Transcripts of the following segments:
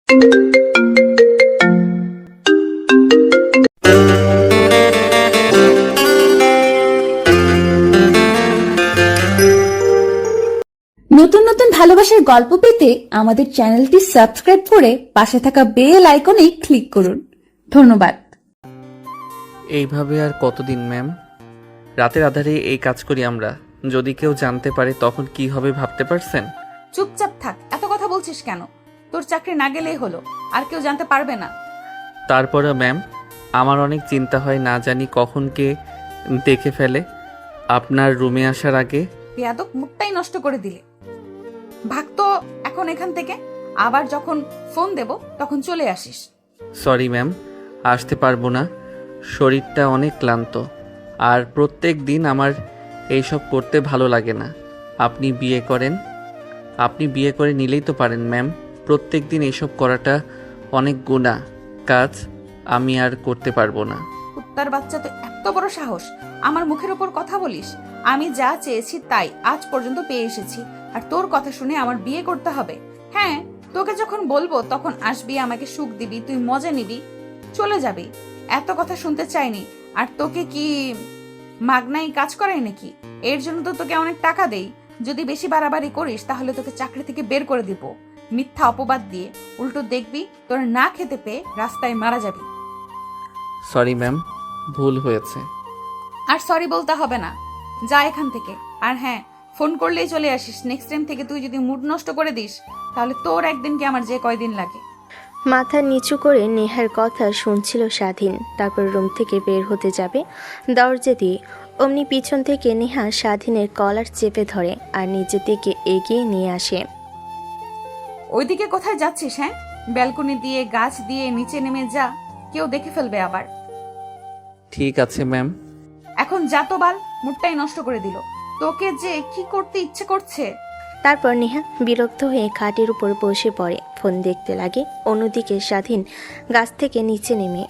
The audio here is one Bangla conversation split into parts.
নতুন নতুন ভালোবাসার গল্প পেতে আমাদের চ্যানেলটি সাবস্ক্রাইব করে পাশে থাকা বেল আইকনে ক্লিক করুন। ধন্যবাদ। এইভাবে আর কতদিন ম্যাম? রাতের আধারে এই কাজ করি আমরা, যদি কেউ জানতে পারে তখন কি হবে ভাবতে পারছেন? চুপচাপ থাক, এত কথা বলছিস কেন? তোর চাকরি না গেলেই হলো, আর কেউ জানতে পারবে না। তারপরে ম্যাম, আমার অনেক চিন্তা হয়, না জানি কখন কে দেখে ফেলে। আপনার রুমে আসার আগে বেয়াদব, মুখটাই নষ্ট করে দিলে। ভাগ তো এখন এখান থেকে, আবার যখন ফোন দেব তখন চলে আসিস। সরি ম্যাম, আসতে পারবো না, শরীরটা অনেক ক্লান্ত, আর প্রত্যেক দিন আমার এইসব করতে ভালো লাগে না। আপনি বিয়ে করে নিলেই তো পারেন ম্যাম। প্রত্যেক দিন এইসব করাটা অনেক গুনাহ কাজ, আমি আর করতে পারবো না। কুত্তার বাচ্চা, তো এত বড় সাহস আমার মুখের উপর কথা বলিস? আমি যা চেয়েছি তাই আজ পর্যন্ত পেয়ে এসেছি, আর তোর কথা শুনে আমার বিয়ে করতে হবে? হ্যাঁ, তোকে যখন বলবো তখন আসবি, আমাকে সুখ দিবি, তুই মজা নিবি, চলে যাবি। এত কথা শুনতে চাইনি। আর তোকে কি মাগনাই কাজ করাই নাকি? এর জন্য তো তোকে অনেক টাকা দেই। যদি বেশি বাড়াবাড়ি করিস তাহলে তোকে চাকরি থেকে বের করে দিব, মিথ্যা অপবাদ দিয়ে। উল্টো দেখবি তোর না খেতে পেয়ে রাস্তায় মারা যাবি। সরি ম্যাম, ভুল হয়েছে। আর সরি বলতে হবে না, যা এখান থেকে। আর হ্যাঁ, ফোন করলেই চলে আসিস। নেক্সট টাইম থেকে তুই যদি মুড নষ্ট করে দিস তাহলে তোর একদিন কি আমার যে কয়দিন লাগে। মাথা নিচু করে নেহার কথা শুনছিল স্বাধীন। তারপর রুম থেকে বের হতে যাবে দরজা দিয়ে, অমনি পিছন থেকে নেহা স্বাধীনের কলার চেপে ধরে আর নিজের দিকে এগিয়ে নিয়ে আসে। ওইদিকে কোথায় যাচ্ছিস? হ্যাঁ, ব্যালকনি দিয়ে গাছ দিয়ে নিচে নেমে যা, কেউ দেখে ফেলবে আবার। ঠিক আছে ম্যাম। এখন যা তো বাল, মুডটাই নষ্ট করে দিল। তোকে যে কি করতে ইচ্ছে করছে। তারপর নেহা বিরক্ত হয়ে খাটের উপর বসে পড়ে, ফোন দেখতে লাগে। অন্যদিকে স্বাধীন গাছ থেকে নিচে নেমে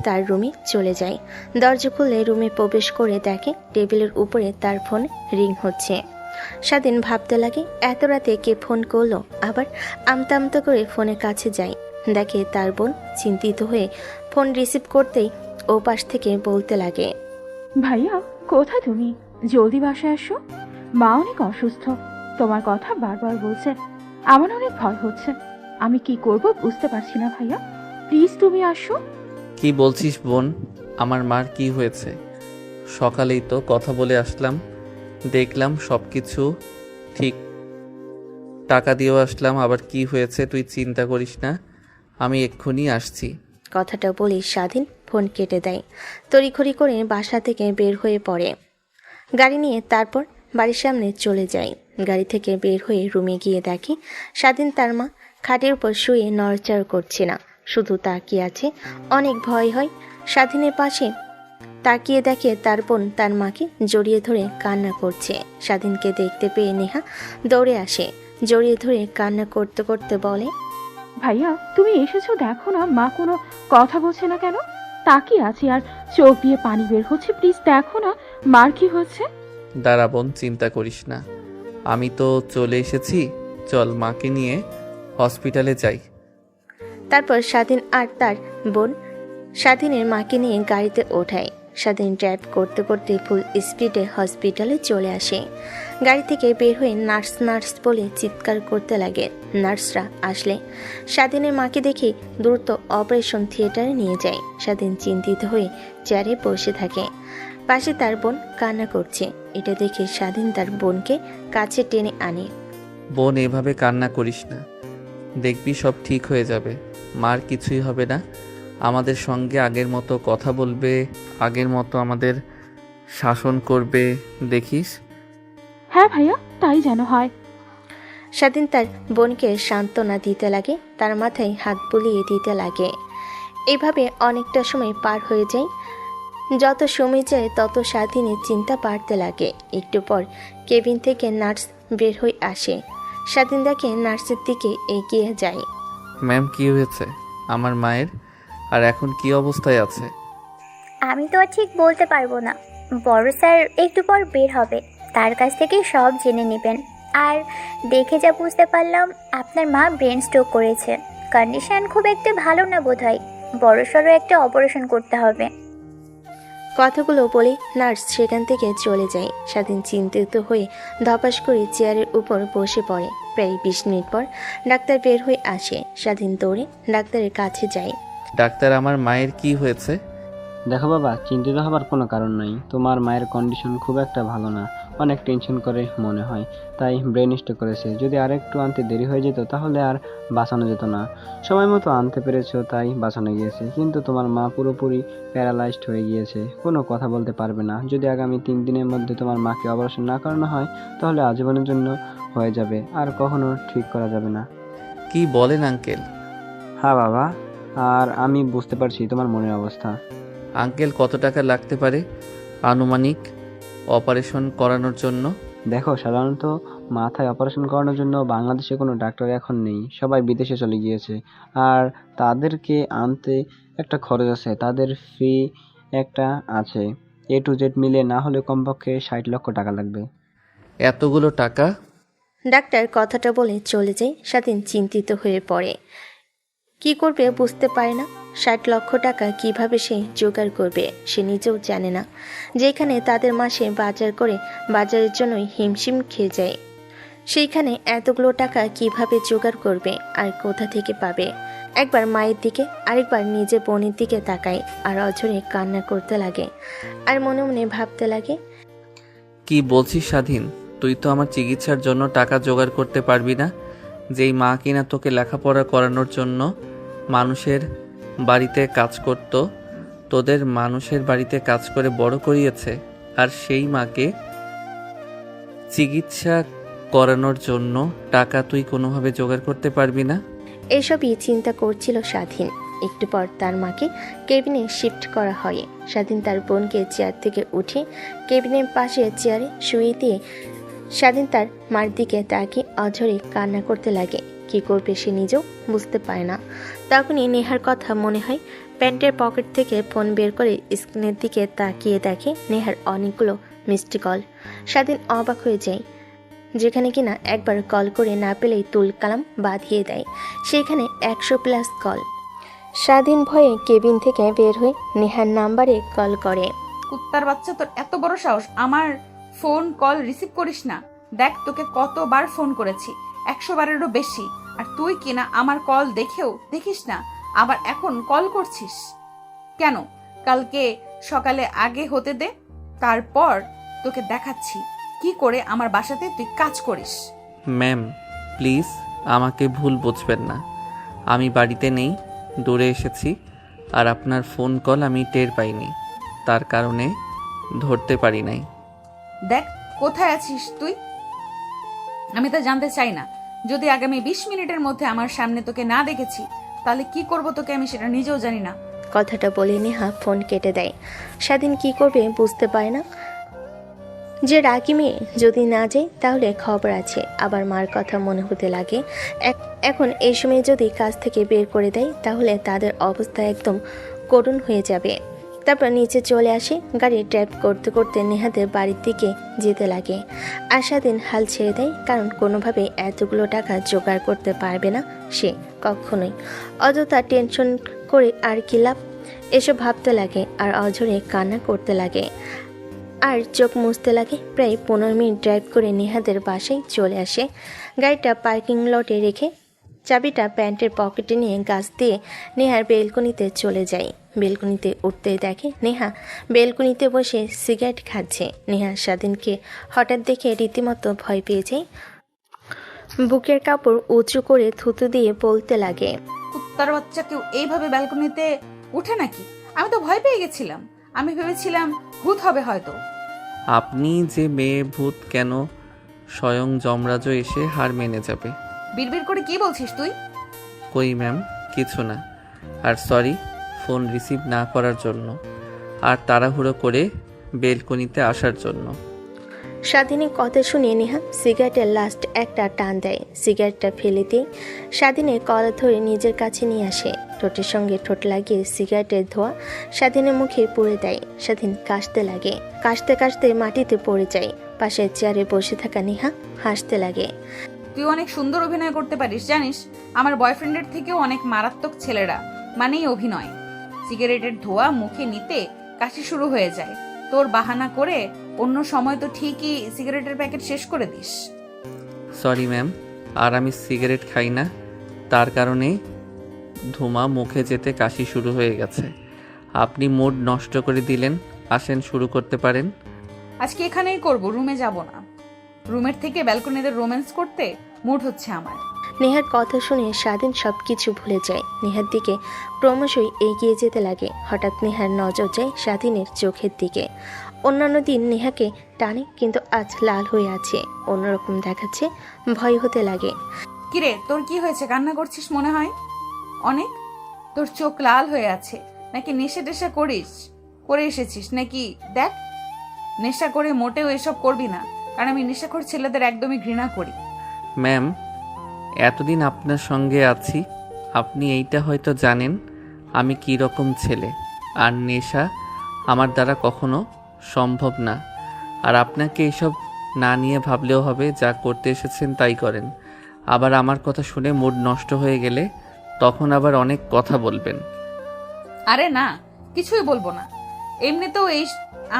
তার রুমে চলে যায়। দরজা খুলে রুমে প্রবেশ করে দেখে টেবিলের উপরে তার ফোন রিং হচ্ছে। স্বাধীন ভাবতে লাগে, এত রাতে কে ফোন করলো। আবার আমতা আমতা করে ফোনের কাছে যায়, দেখে তার বোন। চিন্তিত হয়ে ফোন রিসিভ করতেই ও পাশ থেকে বলতে লাগে, ভাইয়া কোথায় তুমি? জলদি বাসায় আসো, মা অনেক অসুস্থ, তোমার কথা বারবার বলছে, আমার অনেক ভয় হচ্ছে, আমি কি করব বুঝতে পারছি না। ভাইয়া প্লিজ তুমি আসো। কি বলছিস বোন? আমার মার কি হয়েছে? সকালেই তো কথা বলে আসলাম, দেখলাম সব কিছু ঠিক, টাকা দিয়েও আসলাম। আবার কি হয়েছে তুই চিন্তা করিস না, আমি এক্ষুনি আসছি। কথাটা বলে স্বাধীন ফোন কেটে দেয়। তড়িঘড়ি করে বাসা থেকে বের হয়ে পড়ে, গাড়ি নিয়ে তারপর বাড়ির সামনে চলে যায়। গাড়ি থেকে বের হয়ে রুমে গিয়ে দেখে স্বাধীন তার মা খাটের উপর শুয়ে নড়চড় করছে না, শুধু তাকিয়ে আছে। অনেক ভয় হয়। স্বাধীনের পাশে তাকিয়ে দেখে তার বোন তার মাকে জড়িয়ে ধরে কান্না করছে। স্বাধীনকে দেখতে পেয়ে নেহা দৌড়ে আসে, জড়িয়ে ধরে কান্না করতে করতে বলে, ভাইয়া তুমি এসেছো, দেখো না মা কোনো কথা বলছে না কেন? তাকিয়ে আছি আর চোখ দিয়ে পানি বের হচ্ছে, প্লিজ দেখো না মার কি হচ্ছে। দাঁড়া বোন, চিন্তা করিস না, আমি তো চলে এসেছি, চল মাকে নিয়ে হসপিটালে যাই। তারপর স্বাধীন আর তার বোন স্বাধীনের মাকে নিয়ে গাড়িতে ওঠায়। স্বাধীন ড্রাইভ করতে করতে ফুল স্পিডে হসপিটালে চলে আসে। গাড়ি থেকে বের হয়ে নার্স নার্স বলে চিৎকার করতে লাগে। নার্সরা আসলে স্বাধীনের মাকে দেখে দ্রুত অপারেশন থিয়েটারে নিয়ে যায়। স্বাধীন চিন্তিত হয়ে চেয়ারে বসে থাকে, পাশে তার বোন কান্না করছে। এটা দেখে স্বাধীন তার বোনকে কাছে টেনে আনে। বোন, এভাবে কান্না করিস না, দেখবি সব ঠিক হয়ে যাবে, মার কিছুই হবে না। আমাদের সঙ্গে আগের মতো কথা বলবে, আগের মতো আমাদের শাসন করবে, দেখিস। হ্যাঁ ভাইয়া, তাই যেন হয়। স্বাধীন তার বোনকে সান্ত্বনা দিতে লাগে, তার মাথায় হাত বুলিয়ে দিতে লাগে। এভাবে অনেকটা সময় পার হয়ে যায়। যত সময় যায় তত স্বাধীনের চিন্তা বাড়তে লাগে। একটু পর কেবিন থেকে নার্স বের হয়ে আসে। স্বাধীন দেখে নার্সের দিকে এগিয়ে যায়। ম্যাম, কি হয়েছে আমার মায়ের, আর এখন কি অবস্থায় আছে? আমি তো আর ঠিক বলতে পারবো না, বড় স্যার একটু পর বের হবে, তার কাছ থেকে সব জেনে নেবেন। আর দেখে যা বুঝতে পারলাম আপনার মা ব্রেন স্ট্রোক করেছে, কন্ডিশন খুব একটা ভালো না বোধহয়, বড়সড় একটা অপারেশন করতে হবে। কথাগুলো বলে নার্স সেখান থেকে চলে যায়। স্বাধীন চিন্তিত হয়ে ধপাস করে চেয়ারের উপর বসে পড়ে। প্রায় 20 মিনিট পর ডাক্তার বের হয়ে আসে। স্বাধীন দৌড়ে ডাক্তারের কাছে যায়। ডাক্তার, আমার মায়ের কি হয়েছে? দেখো বাবা, চিন্তিত হবার কোনো কারণ নাই। তোমার মায়ের কন্ডিশন খুব একটা ভালো না, অনেক টেনশন করে মনে হয়, তাই ব্রেন স্ট্রোক করেছে। যদি আর একটু আনতে দেরি হয়ে যেত তাহলে আর বাঁচানো যেত না। সময় মতো আনতে পেরেছো তাই বাঁচানো গিয়েছে, কিন্তু তোমার মা পুরোপুরি প্যারালাইজড হয়ে গিয়েছে, কোনো কথা বলতে পারবে না। যদি আগামী 3 দিনের মধ্যে তোমার মাকে অপারেশন না করানো হয় তাহলে আজীবনের জন্য হয়ে যাবে, আর কখনো ঠিক করা যাবে না। কি বলেন আঙ্কেল? হ্যাঁ বাবা, আর আমি বুঝতে পারছি তোমার মনের অবস্থা। আঙ্কেল, কত টাকা লাগতে পারে আনুমানিক অপারেশন করানোর জন্য? দেখো, সাধারণত মাথায় অপারেশন করানোর জন্য বাংলাদেশে কোনো ডাক্তার এখন নেই, সবাই বিদেশে চলে গিয়েছে। আর তাদেরকে আনতে একটা খরচ আছে, তাদের ফি একটা আছে। A to Z মিলে না হলে কমপক্ষে 60 লক্ষ টাকা লাগবে। এতগুলো টাকা? ডাক্তার কথাটা বলে চলে যায়। স্বাধীন চিন্তিত হয়ে পড়ে। কি করবে বুঝতে পারে না। 60 লক্ষ টাকা কিভাবে সে জোগাড় করবে সে নিজেও জানে না। যেখানে তাদের মাসে বাজার করে বাজারের জন্যই হিমশিম খেয়ে যায়, সেইখানে এতগুলো টাকা কিভাবে জোগাড় করবে আর কোথা থেকে পাবে? একবার মায়ের দিকে আরেকবার নিজের বোনের দিকে তাকায় আর অঝরে কান্না করতে লাগে আর মনে মনে ভাবতে লাগে, কি বলছিস স্বাধীন? তুই তো আমার চিকিৎসার জন্য টাকা জোগাড় করতে পারবি না? যেই মা কিনা তোকে লেখাপড়া করানোর জন্য মানুষের বাড়িতে কাজ করত, তোদের মানুষের বাড়িতে কাজ করে বড় করিয়েছে, আর সেই মাকে চিকিৎসা করানোর জন্য টাকা তুই কোনোভাবে জোগাড় করতে পারবি না? এসবই চিন্তা করছিল স্বাধীন। একটু পর তার মাকে কেবিনে শিফট করা হয়। স্বাধীন তার বোনকে চেয়ার থেকে উঠে কেবিনের পাশে চেয়ারে শুয়ে দিয়ে স্বাধীন তার মার দিকে তাকিয়ে অঝরে কান্না করতে লাগে। কি করবে সে নিজেও বুঝতে পারে না। তখনই নেহার কথা মনে হয়। প্যান্টের পকেট থেকে ফোন বের করে স্ক্রিনের দিকে তাকিয়ে দেখে নেহার অনেকগুলো মিসড কল। স্বাধীন অবাক হয়ে যায়। যেখানে কিনা একবার কল করে না পেলেই তুল কালাম বাঁধিয়ে দেয়, সেখানে 100+ কল। স্বাধীন ভয়ে কেবিন থেকে বের হয়ে নেহার নাম্বারে কল করে। কুত্তার বাচ্চা, তোর এত বড় সাহস আমার ফোন কল রিসিভ করিস না? দেখ তোকে কতবার ফোন করেছি, 100 বারেরও বেশি, আর তুই কিনা আমার কল দেখেও দেখিস না, আবার এখন কল করছিস কেন? কালকে সকালে আগে হতে দে, তারপর তোকে দেখাচ্ছি কি করে আমার বাসাতে তুই কাজ করিস। ম্যাম, প্লিজ আমাকে ভুল বুঝবেন না। আমি বাড়িতে নেই, দূরে এসেছি, আর আপনার ফোন কল আমি টের পাইনি, তার কারণে ধরতে পারি নাই। দেখ কোথায় আছিস তুই, আমি তা জানতে চাই না। যদি আগামী 20 মিনিটের মধ্যে আমার সামনে তোকে না দেখেছি তাহলে কি করব তোকে আমি সেটা নিজেও জানি না। কথাটা বলে নেহা ফোন কেটে দেয়। স্বাধীন কি করবে বুঝতে পারে না। যে রাগি মেয়ে যদি না যায় তাহলে খবর আছে। আবার মার কথা মনে হতে লাগে। এখন এই সময় যদি কাজ থেকে বের করে দেয় তাহলে তাদের অবস্থা একদম করুণ হয়ে যাবে। তারপর নিচে চলে আসে। গাড়ি ড্রাইভ করতে করতে নেহাদের বাড়ির দিকে যেতে লাগে। আর স্বাধীন হাল ছেড়ে দেয়, কারণ কোনোভাবে এতগুলো টাকা জোগাড় করতে পারবে না সে কখনোই। অযথা টেনশন করে আর কি লাভ, এসব ভাবতে লাগে আর অঝরে কান্না করতে লাগে আর চোখ মুছতে লাগে। প্রায় 15 মিনিট ড্রাইভ করে নেহাদের বাসায় চলে আসে। গাড়িটা পার্কিং লটে রেখে চাবিটা প্যান্টের পকেটে নিয়ে গাছ দিয়ে নেহার বেলকনিতে চলে যায়। বেলকনিতে উঠতে দেখে নেহা বেলকনিতে বসে সিগারেট খাচ্ছে। নেহা স্বাধীনকে হঠাৎ দেখে রীতিমতো ভয় পেয়ে যায়। বুকের কাপড় উঁচু করে থুতু দিয়ে বলতে লাগে, কুত্তার বাচ্চা, কেউ এইভাবে ব্যালকনিতে উঠে নাকি? আমি তো ভয় পেয়ে গেছিলাম, আমি ভেবেছিলাম ভূত হবে হয়তো। আপনি যে মেয়ে ভূত কেন, স্বয়ং যমরাজও এসে হার মেনে যাবে। বিড়বিড় করে কি বলছিস তুই? কই ম্যাম, কিছু না। আর সরি ফোন রিসিভ না করার জন্য, আর তাড়াহুড়ো করে বেলকনিতে আসার জন্য। স্বাধীনের কথা শুনে নেহা সিগারেটের লাস্ট একটা টান দেয়। সিগারেটটা ফেলে দিয়ে স্বাধীনের কলার ধরে নিজের কাছে নিয়ে আসে। ঠোঁটের সঙ্গে ঠোঁট লাগিয়ে সিগারেটের ধোঁয়া স্বাধীনের মুখে পুড়ে দেয়। স্বাধীন কাশতে লাগে, কাশতে কাশতে মাটিতে পড়ে যায়। পাশের চেয়ারে বসে থাকা নেহা হাসতে লাগে। তুই তুই অনেক সুন্দর অভিনয় করতে পারিস জানিস। আমার বয়ফ্রেন্ডের থেকেও অনেক মারাত্মক ছেলেরা মানেই অভিনয়। সিগারেটের ধোঁয়া মুখে নিতে কাশি শুরু হয়ে যায়, তোর বাহানা করে অন্য সময় তো ঠিকই সিগারেটের প্যাকেট শেষ করে দিস। সরি ম্যাম, আর আমি সিগারেট খাই না, তার কারণেই ধোঁয়া মুখে যেতে কাশি শুরু হয়ে গেছে। আপনি মুড নষ্ট করে দিলেন। আসেন, শুরু করতে পারেন। আজকে এখানেই করব, রুমে যাব না। রুমের থেকে ব্যালকনিতে রোম্যান্স করতে মুড হচ্ছে আমার। নেহার কথা শুনে স্বাধীন সব কিছু ভুলে যায়। নেহার দিকে ক্রমশই এগিয়ে যেতে লাগে। হঠাৎ নেহার নজর যায় স্বাধীনের চোখের দিকে। অন্যান্য দিন নেহাকে টানে, কিন্তু আজ লাল হয়ে আছে, অন্যরকম দেখাচ্ছে, ভয় হতে লাগে। কিরে, তোর কি হয়েছে? কান্না করছিস মনে হয় অনেক। তোর চোখ লাল হয়ে আছে, নাকি নেশা টেশা করে এসেছিস নাকি? দেখ, নেশা করে মোটেও এসব করবি না, কারণ আমি নেশাখোর ছেলেদের একদমই ঘৃণা করি। ম্যাম, এতদিন আপনার সঙ্গে আছি, আপনি এইটা হয়তো জানেন আমি কী রকম ছেলে। আর নেশা আমার দ্বারা কখনো সম্ভব না। আর আপনাকে এইসব না নিয়ে ভাবলেও হবে, যা করতে এসেছেন তাই করেন। আবার আমার কথা শুনে মুড নষ্ট হয়ে গেলে তখন আবার অনেক কথা বলবেন। আরে না, কিছুই বলবো না। এমনিতেও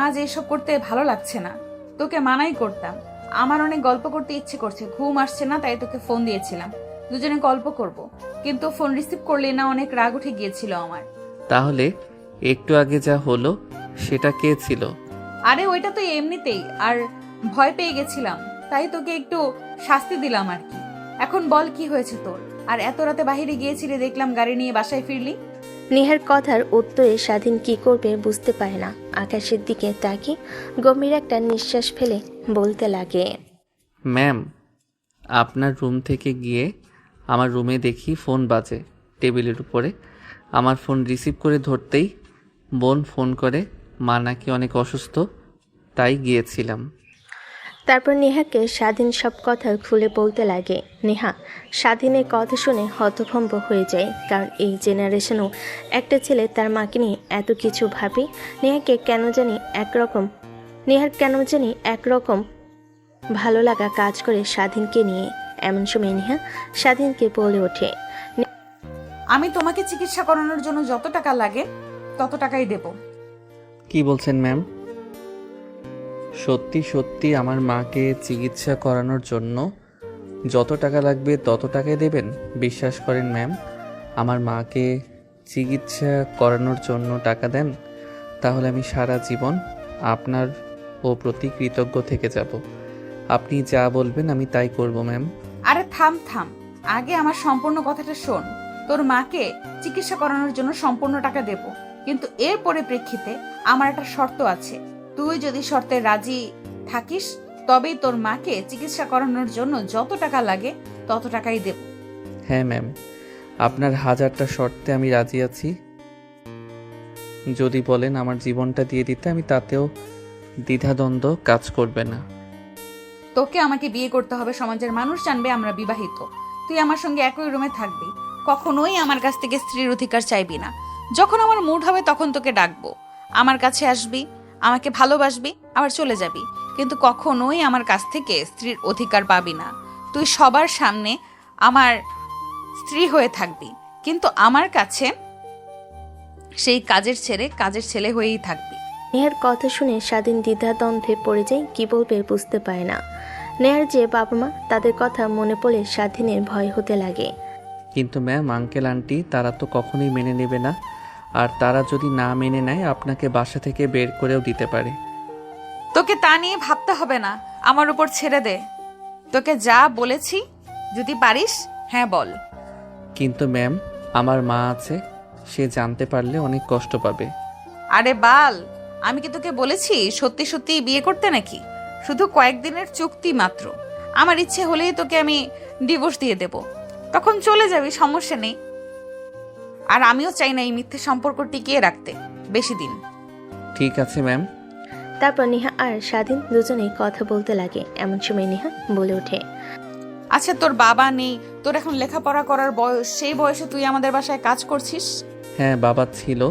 আজ এইসব করতে ভালো লাগছে না, তোকে মানাই করতাম। আমার অনেক গল্প করতে ইচ্ছে করছে, ঘুম আসছে না, তাই তোকে ফোন দিয়েছিলাম, দুজনে গল্প করব। কিন্তু ফোন রিসিভ করলে না, অনেক রাগ উঠে গিয়েছিল আমার। তাহলে একটু আগে যা হলো সেটা কে ছিল? আরে ওইটা তো এমনিতেই, আর ভয় পেয়ে গেছিলাম, তাই তোকে একটু শাস্তি দিলাম আর কি। এখন বল, কি হয়েছে তোর? আর এত রাতে বাহিরে গিয়েছিলি, দেখলাম গাড়ি নিয়ে বাসায় ফিরলি। নেহার কথার উত্তরে স্বাধীন কি করবে বুঝতে পারে না। আকাশের দিকে তাকিয়ে গম্ভীর একটা নিঃশ্বাস ফেলে বলতে লাগে, ম্যাম, আপনার রুম থেকে গিয়ে আমার রুমে দেখি ফোন বাজে টেবিলের উপরে। আমার ফোন রিসিভ করে ধরতেই বোন ফোন করে, মা নাকি অনেক অসুস্থ, তাই গিয়েছিলাম। তারপর নেহাকে স্বাধীন সব কথা খুলে বলতে লাগে। নেহা স্বাধীনের কথা শুনে হতভম্ব হয়ে যায়, কারণ এই জেনারেশনেও একটা ছেলে তার মাকে নিয়ে এত কিছু ভাবে। নেহার কেন জানি একরকম ভালো লাগা কাজ করে স্বাধীনকে নিয়ে। এমন সময় নেহা স্বাধীনকে বলে ওঠে, আমি তোমাকে চিকিৎসা করানোর জন্য যত টাকা লাগে তত টাকাই দেব। কি বলছেন ম্যাম? সত্যি সত্যি আমার মাকে চিকিৎসা করানোর জন্য যত টাকা লাগবে তত টাকাই দেবেন? বিশ্বাস করেন ম্যাম, আমার মাকে চিকিৎসা করানোর জন্য টাকা দেন, তাহলে আমি সারা জীবন আপনার প্রতি কৃতজ্ঞ থেকে যাব। আপনি যা বলবেন আমি তাই করব ম্যাম। আরে থাম, আগে আমার সম্পূর্ণ কথাটা শোন। তোর মাকে চিকিৎসা করানোর জন্য সম্পূর্ণ টাকা দেব, কিন্তু এর পরিপ্রেক্ষিতে আমার একটা শর্ত আছে। তুই যদি শর্তে রাজি থাকিস, তবেই তোর মাকে চিকিৎসা করানোর জন্য যত টাকা লাগে তত টাকাই দেব। হ্যাঁ ম্যাম, আপনার 1000টা শর্তে আমি রাজি আছি। যদি বলেন আমার জীবনটা দিয়ে দিতে, আমি তাতেও দ্বিধাদ্বন্দ্ব কাজ করবে না। তোকে আমাকে বিয়ে করতে হবে, সমাজের মানুষ জানবে আমরা বিবাহিত। তুই আমার সঙ্গে একই রুমে থাকবি, কখনোই আমার কাছ থেকে স্ত্রীর অধিকার চাইবি না। যখন আমার মুড হবে তখন তোকে ডাকবো, আমার কাছে আসবি, আমাকে ভালোবাসবি, আবার চলে যাবি, কিন্তু কখনোই আমার কাছ থেকে স্ত্রীর অধিকার পাবি না। তুই সবার সামনে আমার স্ত্রী হয়ে থাকবি, কিন্তু আমার কাছে সেই কাজের ছেলে হয়েই থাকবি। নেহার কথা শুনে স্বাধীন দ্বিধাদ্বন্দ্বে পড়ে যায়, কি বলবে বুঝতে পারে না। নেহার যে বাবা মা, তাদের কথা মনে পড়ে স্বাধীনের ভয় হতে লাগে। কিন্তু ম্যাম, আঙ্কেল আন্টি তারা তো কখনোই মেনে নেবে না, আর তারা যদি না মেনে নেয় আপনাকে বাসা থেকে বের করেও দিতে পারে। তোকে তা নিয়ে ভাবতে হবে না, আমার উপর ছেড়ে দে। তোকে যা বলেছি যদি পারিস হ্যাঁ বল। কিন্তু ম্যাম, আমার মা আছে, সে জানতে পারলে অনেক কষ্ট পাবে। আরে বাল, আমি কি তোকে বলেছি সত্যি সত্যি বিয়ে করতে নাকি? শুধু কয়েকদিনের চুক্তি মাত্র। আমার ইচ্ছে হলেই তোকে আমি ডিভোর্স দিয়ে দেব, তখন চলে যাবি, সমস্যা নেই। আর আমিও চাই না এই মিথ্যে সম্পর্ক টিকিয়ে রাখতে বেশি দিন। ঠিক আছে ম্যাম। তারপর নেহা আর স্বাধীন দুজনেই কথা বলতে লাগে। এমন সময় নেহা বলে ওঠে, আচ্ছা, তোর বাবা নেই, তোর এখন লেখাপড়া করার বয়স, সেই বয়সে তুই আমাদের বাসায় কাজ করছিস? হ্যাঁ, বাবা ছিল,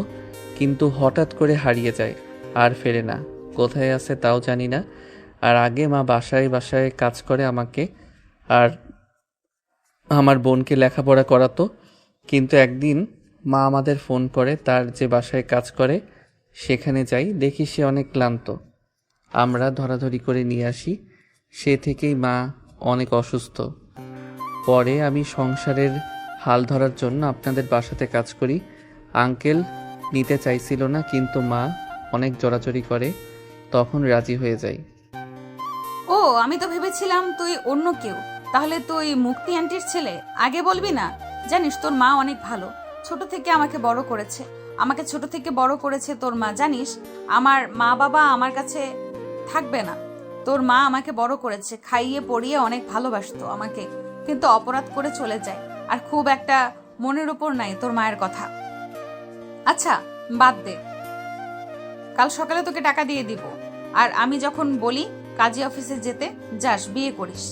কিন্তু হঠাৎ করে হারিয়ে যায়, আর ফেরে না। কোথায় আছে তাও জানি না। আর আগে মা বাসায় বাসায় কাজ করে আমাকে, আর আমার বোনকে লেখাপড়া করাতো। কিন্তু একদিন মা আমাদের ফোন করে, তার যে বাসায় কাজ করে সেখানে যাই, দেখি সে অনেক ক্লান্ত। আমরা ধরাধরি করে নিয়ে আসি। সে থেকেই মা অনেক অসুস্থ। পরে আমি সংসারের হাল ধরার জন্য আপনাদের বাসাতে কাজ করি। আঙ্কেল নিতে চাইছিল না, কিন্তু মা অনেক জোরাজোরি করে, তখন রাজি হয়ে যাই। ও, আমি তো ভেবেছিলাম তুই অন্য কেউ। তাহলে তুই মুক্তি আন্টির ছেলে? আগে বলবি না? জানিস তোর মা অনেক ভালো, ছোট থেকে আমাকে বড় করেছে। আমাকে ছোট থেকে বড় করেছে তোর মা, জানিস? আমার মা বাবা আমার কাছে থাকবে না, তোর মা আমাকে বড় করেছে, খাইয়ে পড়িয়ে অনেক ভালোবাসতো আমাকে, কিন্তু অপরাধ করে চলে যায়। আর খুব একটা মনের উপর নাই তোর মায়ের কথা। আচ্ছা বাদ দে, কাল সকালে তোকে টাকা দিয়ে দিব। আর আমি যখন বলি কাজী অফিসে যেতে, যাস, বিয়ে করিস।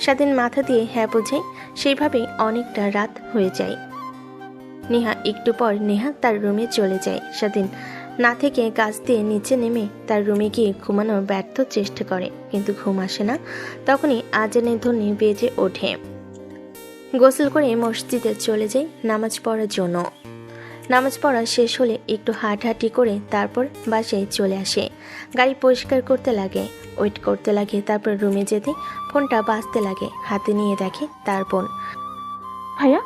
স্বাধীন মাথা দিয়ে হ্যাঁ বোঝায়। সেইভাবেই অনেকটা রাত হয়ে যায়। একটু পর নেহা তার রুমে চলে যায়। স্বাধীন না থেকে গাছ দিয়ে নিচে নেমে তার রুমে গিয়ে ঘুমানোর ব্যর্থ চেষ্টা করে, কিন্তু ঘুম আসে না। তখনই আজানের ধ্বনি বেজে ওঠে। গোসল করে মসজিদে চলে যায় নামাজ পড়ার জন্য। নামাজ পড়া শেষ হলে একটু হাঁটাহাঁটি করে তারপর বাসায় চলে আসে। গাড়ি পরিষ্কার করতে লাগে, ওয়েট করতে লাগে। তারপর রুমে যেতে ফোনটা বাজতে লাগে। হাতে নিয়ে দেখে তার বোন। ভাইয়া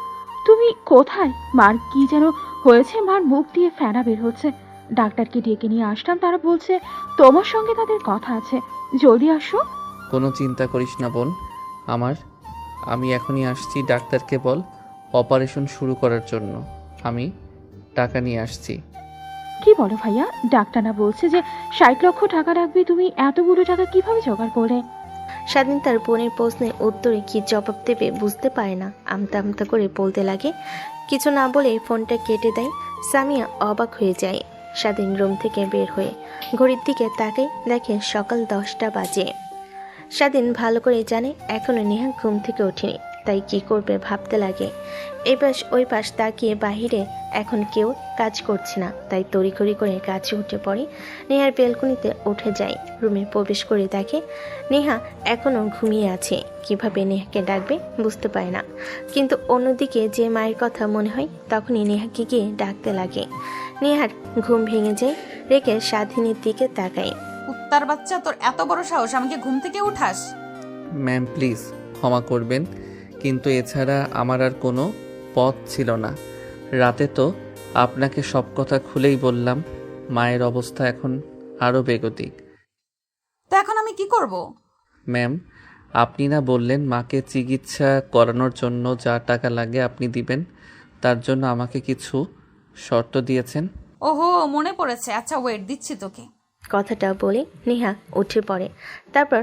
তুমি কোথায়? মার কি যেন হয়েছে, মার মুখ দিয়ে ফেনা বের হচ্ছে। ডাক্তারকে ডেকে নিয়ে আসলাম, তারা বলছে তোমার সঙ্গে তাদের কথা আছে, জলদি আসো। কোনো চিন্তা করিস না বোন আমার, আমি এখনই আসছি। ডাক্তারকে বল অপারেশন শুরু করার জন্য, আমি টাকা নিয়ে আসছি। কি বলো ভাইয়া? ডাক্তার না বলছে যে 60 লক্ষ টাকা রাখবে, তুমি এতগুলো টাকা কিভাবে জোগাড় করলে? স্বাধীন তার বোনের প্রশ্নের উত্তরে কি জবাব দেবে বুঝতে পারে না। আমতা আমতা করে বলতে লাগে। কিছু না বলে ফোনটা কেটে দেয়। সামিয়া অবাক হয়ে যায়। স্বাধীন রুম থেকে বের হয়ে ঘড়ির দিকে তাকায়, দেখে সকাল 10টা বাজে। স্বাধীন ভালো করে জানে এখনো নেহা ঘুম থেকে ওঠেনি, তাই কি করবে ভাবতে লাগে। এই পাশ ওই পাশ তাকিয়ে বাহিরে এখন কেউ কাজ করছে না, তাই তড়িঘড়ি করে কাজে উঠে পড়ে। নেহার বেলকনিতে উঠে যায়। রুমে প্রবেশ করে দেখে নেহা এখনও ঘুমিয়ে আছে। কিভাবে নেহাকে ডাকবে বুঝতে পারে না, কিন্তু অন্যদিকে যে মায়ের কথা মনে হয় তখনই নেহাকে গিয়ে ডাকতে লাগে। নেহার ঘুম ভেঙে যায়, রেখে স্বাধীনের দিকে তাকায়। কুত্তার বাচ্চা, তোর এত বড় সাহস, আমাকে ঘুম থেকে উঠাস? ম্যাম প্লিজ ক্ষমা করবেন, কিন্তু এছাড়া আমার আর কোনো পথ ছিল না। রাতে তো আপনাকে সব কথা খুলেই বললাম। মায়ের অবস্থা এখন আরও বেগতিক। তো এখন আমি কি করব? ম্যাম আপনি না বললেন মাকে চিকিৎসা করানোর জন্য যা টাকা লাগে আপনি দিবেন, তার জন্য আমাকে কিছু শর্ত দিয়েছেন। ওহো, মনে পড়েছে। আচ্ছা ওয়েট, দিচ্ছি তোকে। কথাটা বলে নেহা উঠে পড়ে। তারপর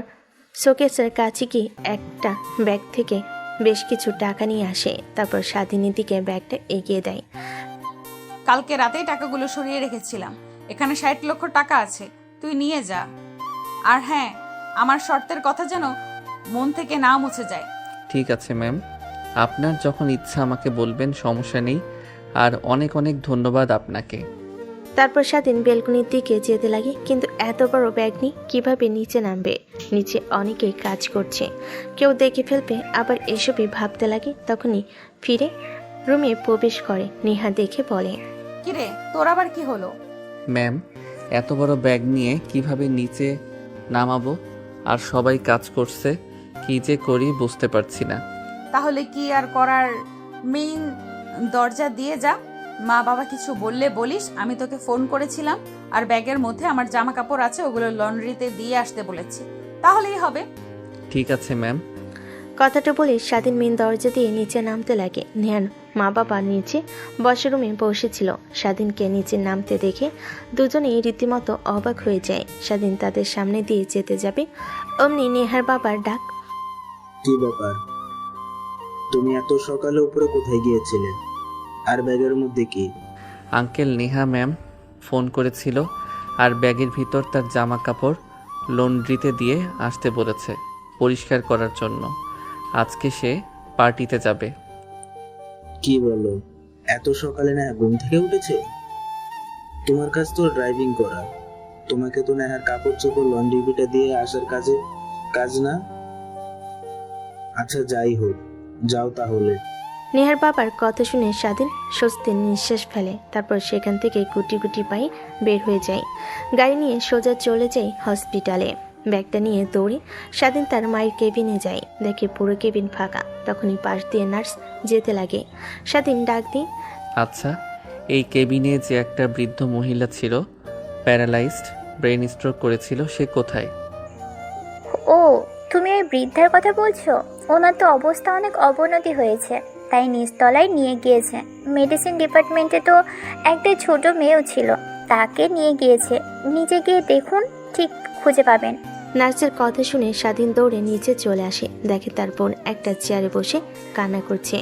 শোকেসের কাছে গিয়ে একটা ব্যাগ থেকে বেশ কিছু টাকা নিয়ে আসে। তারপর স্বাধীনের দিকে ব্যাগটা এগিয়ে দেয়। কালকে রাতেই টাকাগুলো সরিয়ে রেখেছিলাম, এখানে 60 লক্ষ টাকা আছে, তুই নিয়ে যা। আর হ্যাঁ, আমার শর্তের কথা যেন মন থেকে না মুছে যায়। ঠিক আছে ম্যাম, আপনার যখন ইচ্ছা আমাকে বলবেন, সমস্যা নেই। আর অনেক অনেক ধন্যবাদ আপনাকে। তারপর স্বাধীন বেলকনির দিকে যেতে লাগে, কিন্তু এত বড় ব্যাগ নিয়ে কিভাবে নিচে নামবে? নিচে অনেকেই কাজ করছে, কেউ দেখে ফেলবে, আবার এসবই ভাবতে লাগে। তখনই ফিরে রুমে প্রবেশ করে। নেহা দেখে বলে, কিরে, তোর আবার কি হলো? ম্যাম এত বড় ব্যাগ নিয়ে কিভাবে নিচে নামাবো? আর সবাই কাজ করছে, কি যে করি বুঝতে পারছি না। তাহলে কি আর করার, মেইন দরজা দিয়ে যা। মা বাবা কিছু বললে বলিস আমি তোকে ফোন করেছিলাম, আর ব্যাগের মধ্যে আমার জামা কাপড় আছে, ওগুলো লন্ড্রিতে দিয়ে আসতে বলেছি, তাহলেই হবে। ঠিক আছে ম্যাম। কথাটা বলে স্বাধীন মেন দরজা দিয়ে নিচে নামতে লাগে। নেহার মা বাবা নিচে বসার রুমে বসেছিল। স্বাধীনকে নিচে নামতে দেখে দুজনেই রীতিমতো অবাক হয়ে যায়। স্বাধীন তাদের সামনে দিয়ে যেতে যাবে, অমনি নেহার বাবার ডাক। কি ব্যাপার, তুমি এত সকালে উপরে কোথায় গিয়েছিলে? আর ব্যাগের মধ্যে কি? আঙ্কেল নেহা ম্যাম ফোন করেছিল, আর ব্যাগের ভিতর তার জামা কাপড় লন্ড্রিতে দিয়ে আসতে বলেছে পরিষ্কার করার জন্য। আজকে সে পার্টিতে যাবে। কি বলো, এত সকালে না ঘুম থেকে উঠেছে? তোমার কাজ তো ড্রাইভিং করা, তোমাকে তো নেহার কাপড় চোপড় লন্ড্রি বিটা দিয়ে আসার কাজ না। আচ্ছা যাই হোক, যাও তাহলে। নেহার বাবার কথা শুনে স্বাধীন স্বস্তির নিঃশ্বাস ফেলে, তারপর সেখান থেকে গুটি গুটি পায়ে বের হয়ে যায়। গাড়ি নিয়ে সোজা চলে যায় হসপিটালে। ব্যাগটা নিয়ে দৌড়ে স্বাধীন তার মায়ের কেবিনে যায়, দেখে পুরো কেবিন ফাঁকা। তখনই পাশ দিয়ে নার্স যেতে লাগে। স্বাধীন ডাক দিয়ে, আচ্ছা, এই কেবিনে যে একটা বৃদ্ধ মহিলা ছিল, প্যারালাইজড, ব্রেন স্ট্রোক করেছিল, সে কোথায়? ও, তুমি ওই বৃদ্ধার কথা বলছো? ওনার তো অবস্থা অনেক অবনতি হয়েছে, তাই নিচতলায় নিয়ে গিয়েছে। মেডিসিন ডিপার্টমেন্টে তো একটা ছোট মেয়েও ছিল, তাকে নিয়ে গিয়েছে। নিচে গিয়ে দেখুন, ঠিক খুঁজে পাবেন। নার্সের কথা শুনে স্বাধীন দৌড়ে নিচে চলে আসে, দেখে তার বোন একটা চেয়ারে বসে কান্না করছে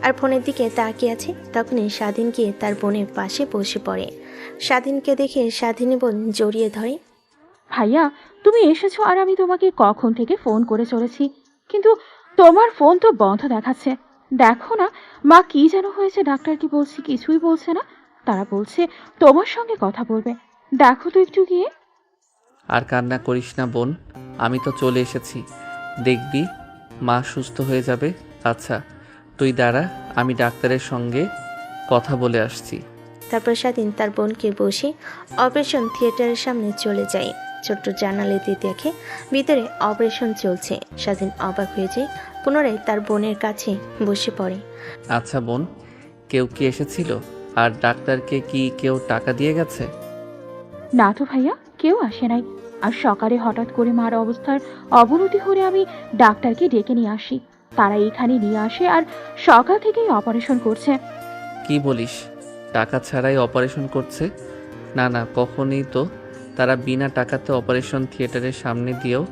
আর ফোনের দিকে তাকিয়ে আছে। তখনই স্বাধীন গিয়ে তার বোনের পাশে বসে পড়ে। স্বাধীনকে দেখে স্বাধীনী বোন জড়িয়ে ধরে। ভাইয়া, তুমি এসেছো আর আমি তোমাকে কখন থেকে ফোন করে চলেছি, কিন্তু তোমার ফোন তো বন্ধ দেখাচ্ছে। দেখো না, মা কি যেন হয়েছে, ডাক্তার কি বলছে? কিছুই বলছে না। তারা বলছে তোমার সঙ্গে কথা বলবে। দেখো তো একটু গিয়ে। আর কান্না করিস না বোন, আমি তো চলে এসেছি। দেখবি মা সুস্থ হয়ে যাবে। আচ্ছা তুই দাঁড়া, আমি ডাক্তারের সঙ্গে কথা বলে আসছি। তারপর স্বাধীন তার বোনকে বসে অপারেশন থিয়েটারের সামনে চলে যায়। ছোট্ট জানালে দিয়ে দেখে ভিতরে অপারেশন চলছে। স্বাধীন অবাক হয়ে যায়, পুনরায় তার বোনের কাছে বসে পড়ে। আচ্ছা বোন, কেউ কি এসেছিল? আর ডাক্তারকে কি কেউ টাকা দিয়ে গেছে? না তো ভাইয়া, কেউ আসে নাই। আর সকালে হঠাৎ করে মার অবস্থার অবনতি হলে আমি ডাক্তারকে ডেকে নিয়ে আসি। তারা এখানে নিয়ে আসে আর সকাল থেকেই অপারেশন করছে। কি বলিস, টাকা ছাড়াই অপারেশন করছে? না না, কখনই তো তারা বিনা টাকাতে অপারেশন থিয়েটারের সামনে দিয়েও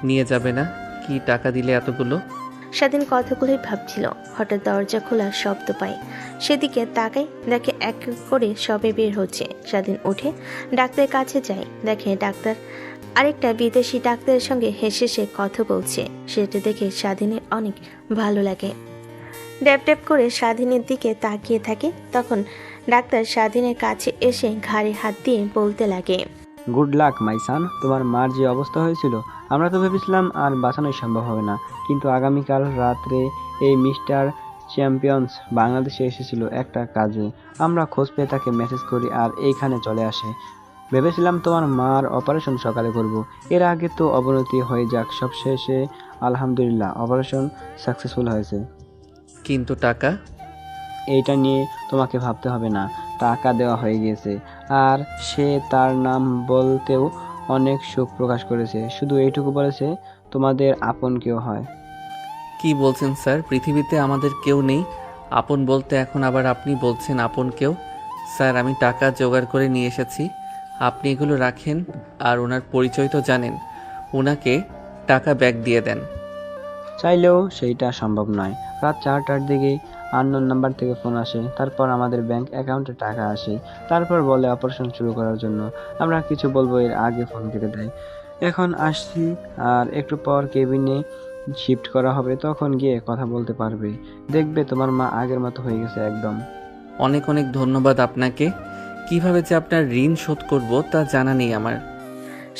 নিয়ে যাবে না। কি টাকা দিলে এতগুলো? স্বাধীন কথাগুলোই ভাবছিল, হঠাৎ দরজা খোলার শব্দ পায়। সেদিকে তাকাই, দেখে এক এক করে সবে বের হচ্ছে। স্বাধীন উঠে ডাক্তারের কাছে যায়, দেখে ডাক্তার আরেকটা বিদেশি ডাক্তারের সঙ্গে হেসে সে কথা বলছে। সেটা দেখে স্বাধীনের অনেক ভালো লাগে। ড্যাপ ড্যাপ করে স্বাধীনের দিকে তাকিয়ে থাকে। তখন ডাক্তার স্বাধীনের কাছে এসে ঘাড়ে হাত দিয়ে বলতে লাগে, গুড লাক মাই সান। তোমার মার যে অবস্থা হয়েছিল, আমরা তো ভেবেছিলাম আর বাঁচানোই সম্ভব হবে না, কিন্তু আগামীকাল রাত্রে এই মিস্টার চ্যাম্পিয়ন্স বাংলাদেশে এসেছিল একটা কাজে। আমরা খোঁজ পেয়ে তাকে মেসেজ করি আর এইখানে চলে আসে। ভেবেছিলাম তোমার মার অপারেশন সকালে করব, এর আগে তো অবনতি হয়ে যাক। সবশেষে আলহামদুলিল্লাহ অপারেশন সাকসেসফুল হয়েছে। কিন্তু টাকা? এইটা নিয়ে তোমাকে ভাবতে হবে না, টাকা দেওয়া হয়ে গেছে। আর সে তার নাম বলতেও অনেক শোক প্রকাশ করেছে, শুধু এইটুকু বলেছে তোমাদের আপন কেউ হয়। কি বলছেন স্যার? পৃথিবীতে আমাদের কেউ নেই আপন বলতে, এখন আবার আপনি বলছেন আপন কেউ? স্যার আমি টাকা জোগাড় করে নিয়ে এসেছি, আপনি এগুলো রাখেন। আর ওনার পরিচয় তো জানেন, ওনাকে টাকা ব্যাক দিয়ে দেন। চাইলেও সেইটা সম্ভব নয়। রাত 4টার দিকে আননোন নাম্বার থেকে ফোন আসে, তারপর আমাদের ব্যাংক অ্যাকাউন্টে টাকা আসে, তারপর বলে অপারেশন শুরু করার জন্য। আমরা কিছু বলবো এর আগে ফোন কেটে দেয়। এখন আসছি, আর একটু পর কেবিনে শিফট করা হবে, তখন গিয়ে কথা বলতে পারবে। দেখবে তোমার মা আগের মতো হয়ে গেছে একদম। অনেক অনেক ধন্যবাদ আপনাকে। কিভাবে যে আপনার ঋণ শোধ করব তা জানা নেই আমার।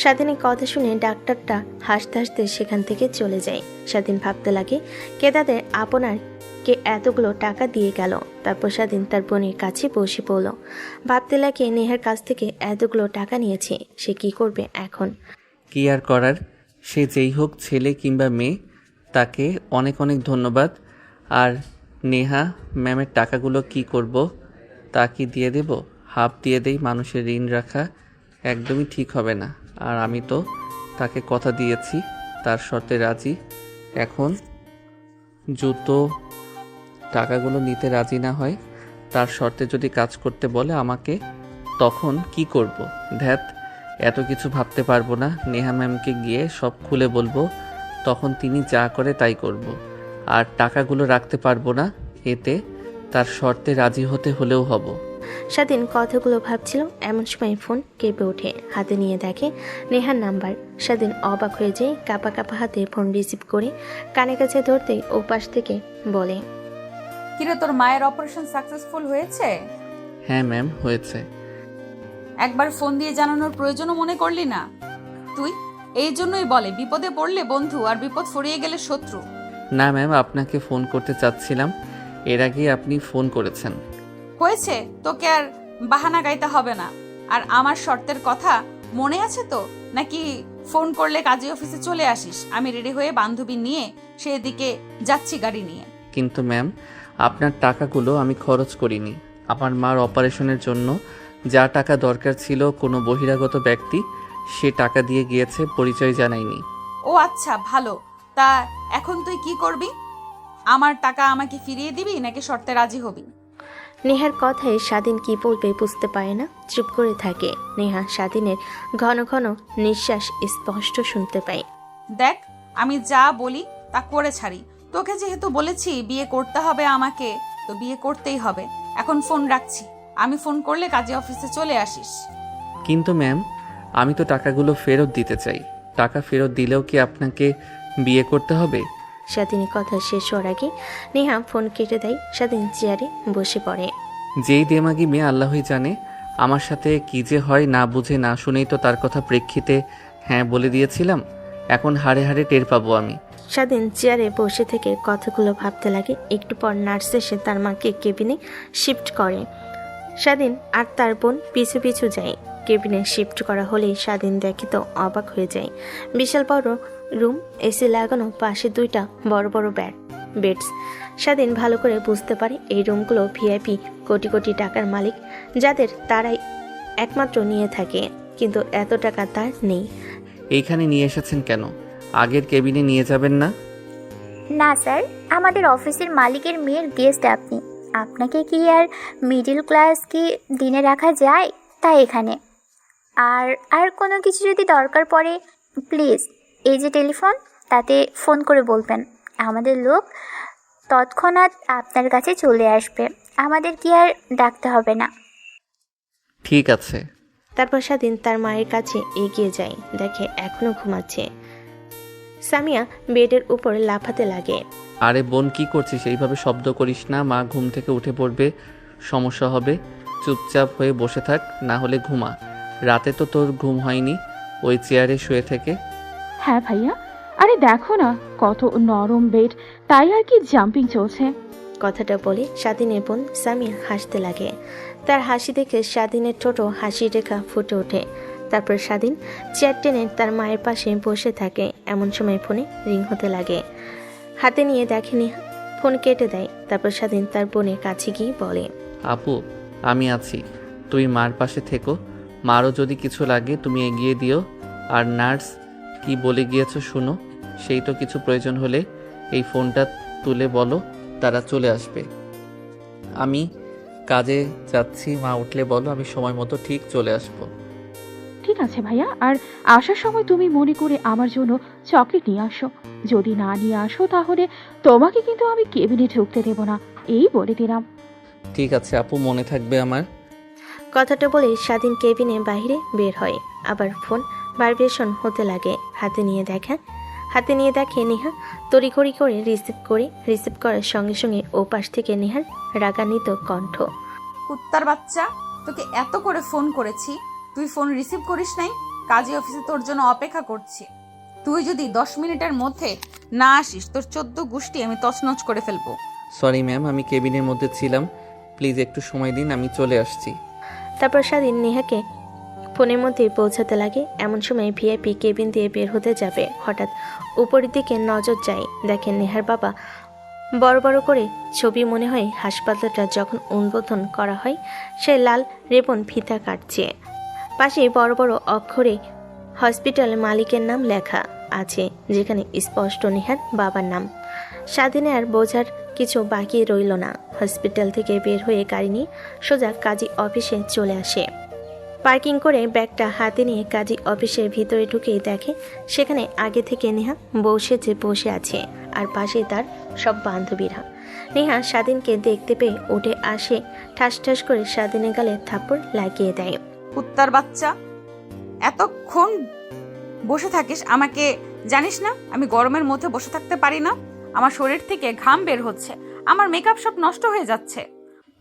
স্বাধীনের কথা শুনে ডাক্তারটা হাসতে হাসতে সেখান থেকে চলে যায়। স্বাধীন ভাবতে লাগে, কে তাদের আপনার কে এতগুলো টাকা দিয়ে গেল। তারপর স্বাধীন তার বোনের কাছে বসে পড়ল। ভাবতে লাগে নেহার কাছ থেকে এতগুলো টাকা নিয়েছে, সে কি করবে এখন। কি আর করার, সে যেই হোক, ছেলে কিংবা মেয়ে, তাকে অনেক অনেক ধন্যবাদ। আর নেহা ম্যামের টাকাগুলো কি করব? তা কি দিয়ে দেব? হাফ দিয়ে দেই। মানুষের ঋণ রাখা একদমই ঠিক হবে না। আর আমি তো তাকে কথা দিয়েছি, তার শর্তে রাজি। এখন জুতো টাকাগুলো নিতে রাজি না হয়, তার শর্তে যদি কাজ করতে বলে আমাকে, তখন কি করব? ধ্যাত, এত কিছু ভাবতে পারবো না। নেহা ম্যামকে গিয়ে সব খুলে বলবো, তখন তিনি যা করে তাই করব। আর টাকাগুলো রাখতে পারবো না, এতে তার শর্তে রাজি হতে হলেও হব। স্বাধীন কথাগুলো ভাবছিল, এমন সময় ফোন কেঁপে ওঠে। হাতে নিয়ে দেখে নেহার নাম্বার। স্বাধীন অবাক হয়ে যায়, কাঁপা কাঁপা হাতে ফোন রিসিভ করে কানে কাছে ধরতেই ওপাশ থেকে বলে, কিরে, তোর মায়ের অপারেশন সাকসেসফুল হয়েছে? হ্যাঁ ম্যাম, হয়েছে। একবার ফোন দিয়ে জানানোর প্রয়োজনও মনে করলি না তুই? এই জন্যই বলে, বিপদে পড়লে বন্ধু আর বিপদ ফুরিয়ে গেলে শত্রু। না ম্যাম, আপনাকে ফোন করতে চাচ্ছিলাম, এর আগে আপনি ফোন করেছেন। হয়েছে, তোকে আর বাহানা গাইতে হবে না। আর আমার শর্তের কথা মনে আছে তো? নাকি ফোন করলে কাজী অফিসে চলে আসিস, আমি রেডি হয়ে বান্ধবী নিয়ে সেদিকে যাচ্ছি গাড়ি নিয়ে। কিন্তু ম্যাম, আপনার টাকাগুলো আমি খরচ করিনি। আমার মার অপারেশনের জন্য যা টাকা দরকার ছিল কোনো বহিরাগত ব্যক্তি সে টাকা দিয়ে গিয়েছে, পরিচয় জানায়নি। ও আচ্ছা, ভালো। তা এখন তুই কি করবি? আমার টাকা আমাকে ফিরিয়ে দিবি নাকি শর্তে রাজি হবি? নেহার কথায় স্বাধীন কি বলবে বুঝতে পারে না, চুপ করে থাকে। নেহা স্বাধীনের ঘন ঘন নিঃশ্বাস স্পষ্ট শুনতে পায়। দেখ, আমি যা বলি তা করে ছাড়ি। তোকে যেহেতু বলেছি বিয়ে করতে হবে আমাকে, তো বিয়ে করতেই হবে। এখন ফোন রাখছি, আমি ফোন করলে কাজী অফিসে চলে আসিস। কিন্তু ম্যাম, আমি তো টাকাগুলো ফেরত দিতে চাই। টাকা ফেরত দিলেও কি আপনাকে বিয়ে করতে হবে? স্বাধীনের কথা শেষ হওয়ার আগে নেহা ফোন কেটে দেয়। স্বাধীন চেয়ারে বসে পড়ে। যেই দেমাগি মেয়ে আল্লাহই জানে আমার সাথে কি যে হয়, না বুঝে না শুনেই তো তার কথা প্রেক্ষিতে হ্যাঁ বলে দিয়েছিলাম। এখন হাড়ে হাড়ে টের পাবো আমি। স্বাধীন চেয়ারে বসে থেকে কথাগুলো ভাবতে লাগে। একটু পর নার্স এসে তার মাকে কেবিনে শিফট করে। স্বাধীন আর তার বোন পিছু পিছু যায়। কেবিনে শিফট করা হলেই স্বাধীন দেখে তো অবাক হয়ে যায়। বিশাল বড় রুম, এসি লাগানো, পাশে দুইটা বড় বড় বেডস। স্বাধীন ভালো করে বুঝতে পারে এই রুমগুলো ভিআইপি কোটি কোটি টাকার মালিক, যাদের তারাই একমাত্র নিয়ে থাকে। কিন্তু এত টাকা তার নেই। এইখানে নিয়ে এসেছেন কেন? আগের কেবিনে নিয়ে যাবেন না? না স্যার, আমাদের অফিসের মালিকের মেয়ের গেস্ট আপনি। আপনাকে কি আর মিডল ক্লাস কি দিনে রাখা যায়? তাই এখানে। আর আর কোনো কিছু যদি দরকার পড়ে প্লিজ এই যে টেলিফোন, তাতে ফোন করে বলবেন। আমাদের লোক তৎক্ষণাৎ আপনার কাছে চলে আসবে। আমাদের কি আর ডাকতে হবে না। ঠিক আছে। তারপর স্বাধীন তার মায়ের কাছে এগিয়ে যায়, দেখে এখনো ঘুমাচ্ছে। সামিয়া বেডের উপর লাফাতে লাগে। আরে বোন, কি করছিস? এইভাবে শব্দ করিস না, মা ঘুম থেকে উঠে পড়বে, সমস্যা হবে। চুপচাপ হয়ে বসে থাক, না হলে ঘুমা। রাতে তো তোর ঘুম হয়নি ওই চেয়ারে শুয়ে থেকে। হ্যাঁ ভাইয়া, আরে দেখো না কত নরম বেড, তাই আর কি জাম্পিং চলছে। কথাটা বলে স্বাধীনের বোন সামিয়া হাসতে লাগে। তার হাসি দেখে স্বাধীনের ঠোঁটো হাসি রেখা ফুটে ওঠে। তারপর স্বাধীন চেয়ার টেনে তার মায়ের পাশে বসে থাকে। এমন সময় ফোনে রিং হতে লাগে। হাতে নিয়ে দেখেনি, ফোন কেটে দেয়। তারপর স্বাধীন তার বোনের কাছে গিয়ে বলে, আপু, আমি আছি, তুই মার পাশে থেকো। মারও যদি কিছু লাগে তুমি এগিয়ে দিও। আর নার্স কি বলে গিয়েছো শুনো। সেই তো কিছু প্রয়োজন হলে এই ফোনটা তুলে বলো, তারা চলে আসবে। আমি কাজে যাচ্ছি, মা উঠলে বলো, আমি সময় মতো ঠিক চলে আসবো। ঠিক আছে ভাইয়া, আর আসার সময় তুমি মনে করে আমার জন্য চকলেট নিয়ে আসো। যদি না নিয়ে আসো তাহলে তোমাকে কিন্তু আমি কেবিনে ঢুকতে দেব না, এই বলে দিলাম। ঠিক আছে আপু, মনে থাকবে আমার। কথাটা বলে স্বাধীন কেবিনে বাইরে বের হয়। আবার ফোন ভাইব্রেশন হতে লাগে। হাতে নিয়ে দেখে নেহা তড়িঘড়ি করে রিসিভ করার সঙ্গে সঙ্গে ওপাশ থেকে নেহার রাগান্বিত কণ্ঠ। কুত্তার বাচ্চা, তোকে এত করে ফোন করেছি, তুই ফোন রিসিভ করিস নাই। কাজী অফিসে তোর জন্য অপেক্ষা করছি। তুই যদি 10 মিনিটের মধ্যে না আসিস, তোর 14 গোষ্ঠী আমি তছনছ করে ফেলবো। সরি ম্যাম, আমি কেবিনের মধ্যে ছিলাম, প্লিজ একটু সময় দিন, আমি চলে আসছি। তারপর স্বাধীন নেহাকে ফোনের মধ্যে পৌঁছাতে লাগে। এমন সময় ভিআইপি কেবিন দিয়ে বের হতে যাবে, হঠাৎ উপরের দিকে নজর যায়। দেখেন নেহার বাবা বড় বড় করে ছবি, মনে হয় হাসপাতালটা যখন উদ্বোধন করা হয় সে লাল রেবন ফিতা কাটছে। পাশে বড় বড় অক্ষরে হসপিটাল মালিকের নাম লেখা আছে, যেখানে স্পষ্ট নেহার বাবার নাম। স্বাধীনে আর বোঝার কিছু বাকি রইল না। হসপিটাল থেকে বের হয়ে গাড়ি নিয়ে সোজা কাজী অফিসে চলে আসে। পার্কিং করে ব্যাগটা হাতে নিয়ে কাজী অফিসের ভিতরে ঢুকেই দেখে সেখানে আগে থেকে নেহা বসে আছে, আর পাশে তার সব বান্ধবীরা। নেহা স্বাধীনকে দেখতে পেয়ে উঠে আসে, ঠাস ঠাস করে স্বাধীনের গালে থাপ্পড় লাগিয়ে দেয়। কুত্তার বাচ্চা, এতক্ষণ বসে থাকিস আমাকে জানিস না? আমি গরমের মধ্যে বসে থাকতে পারি না, আমার শরীর থেকে ঘাম বের হচ্ছে, আমার মেকআপ সব নষ্ট হয়ে যাচ্ছে।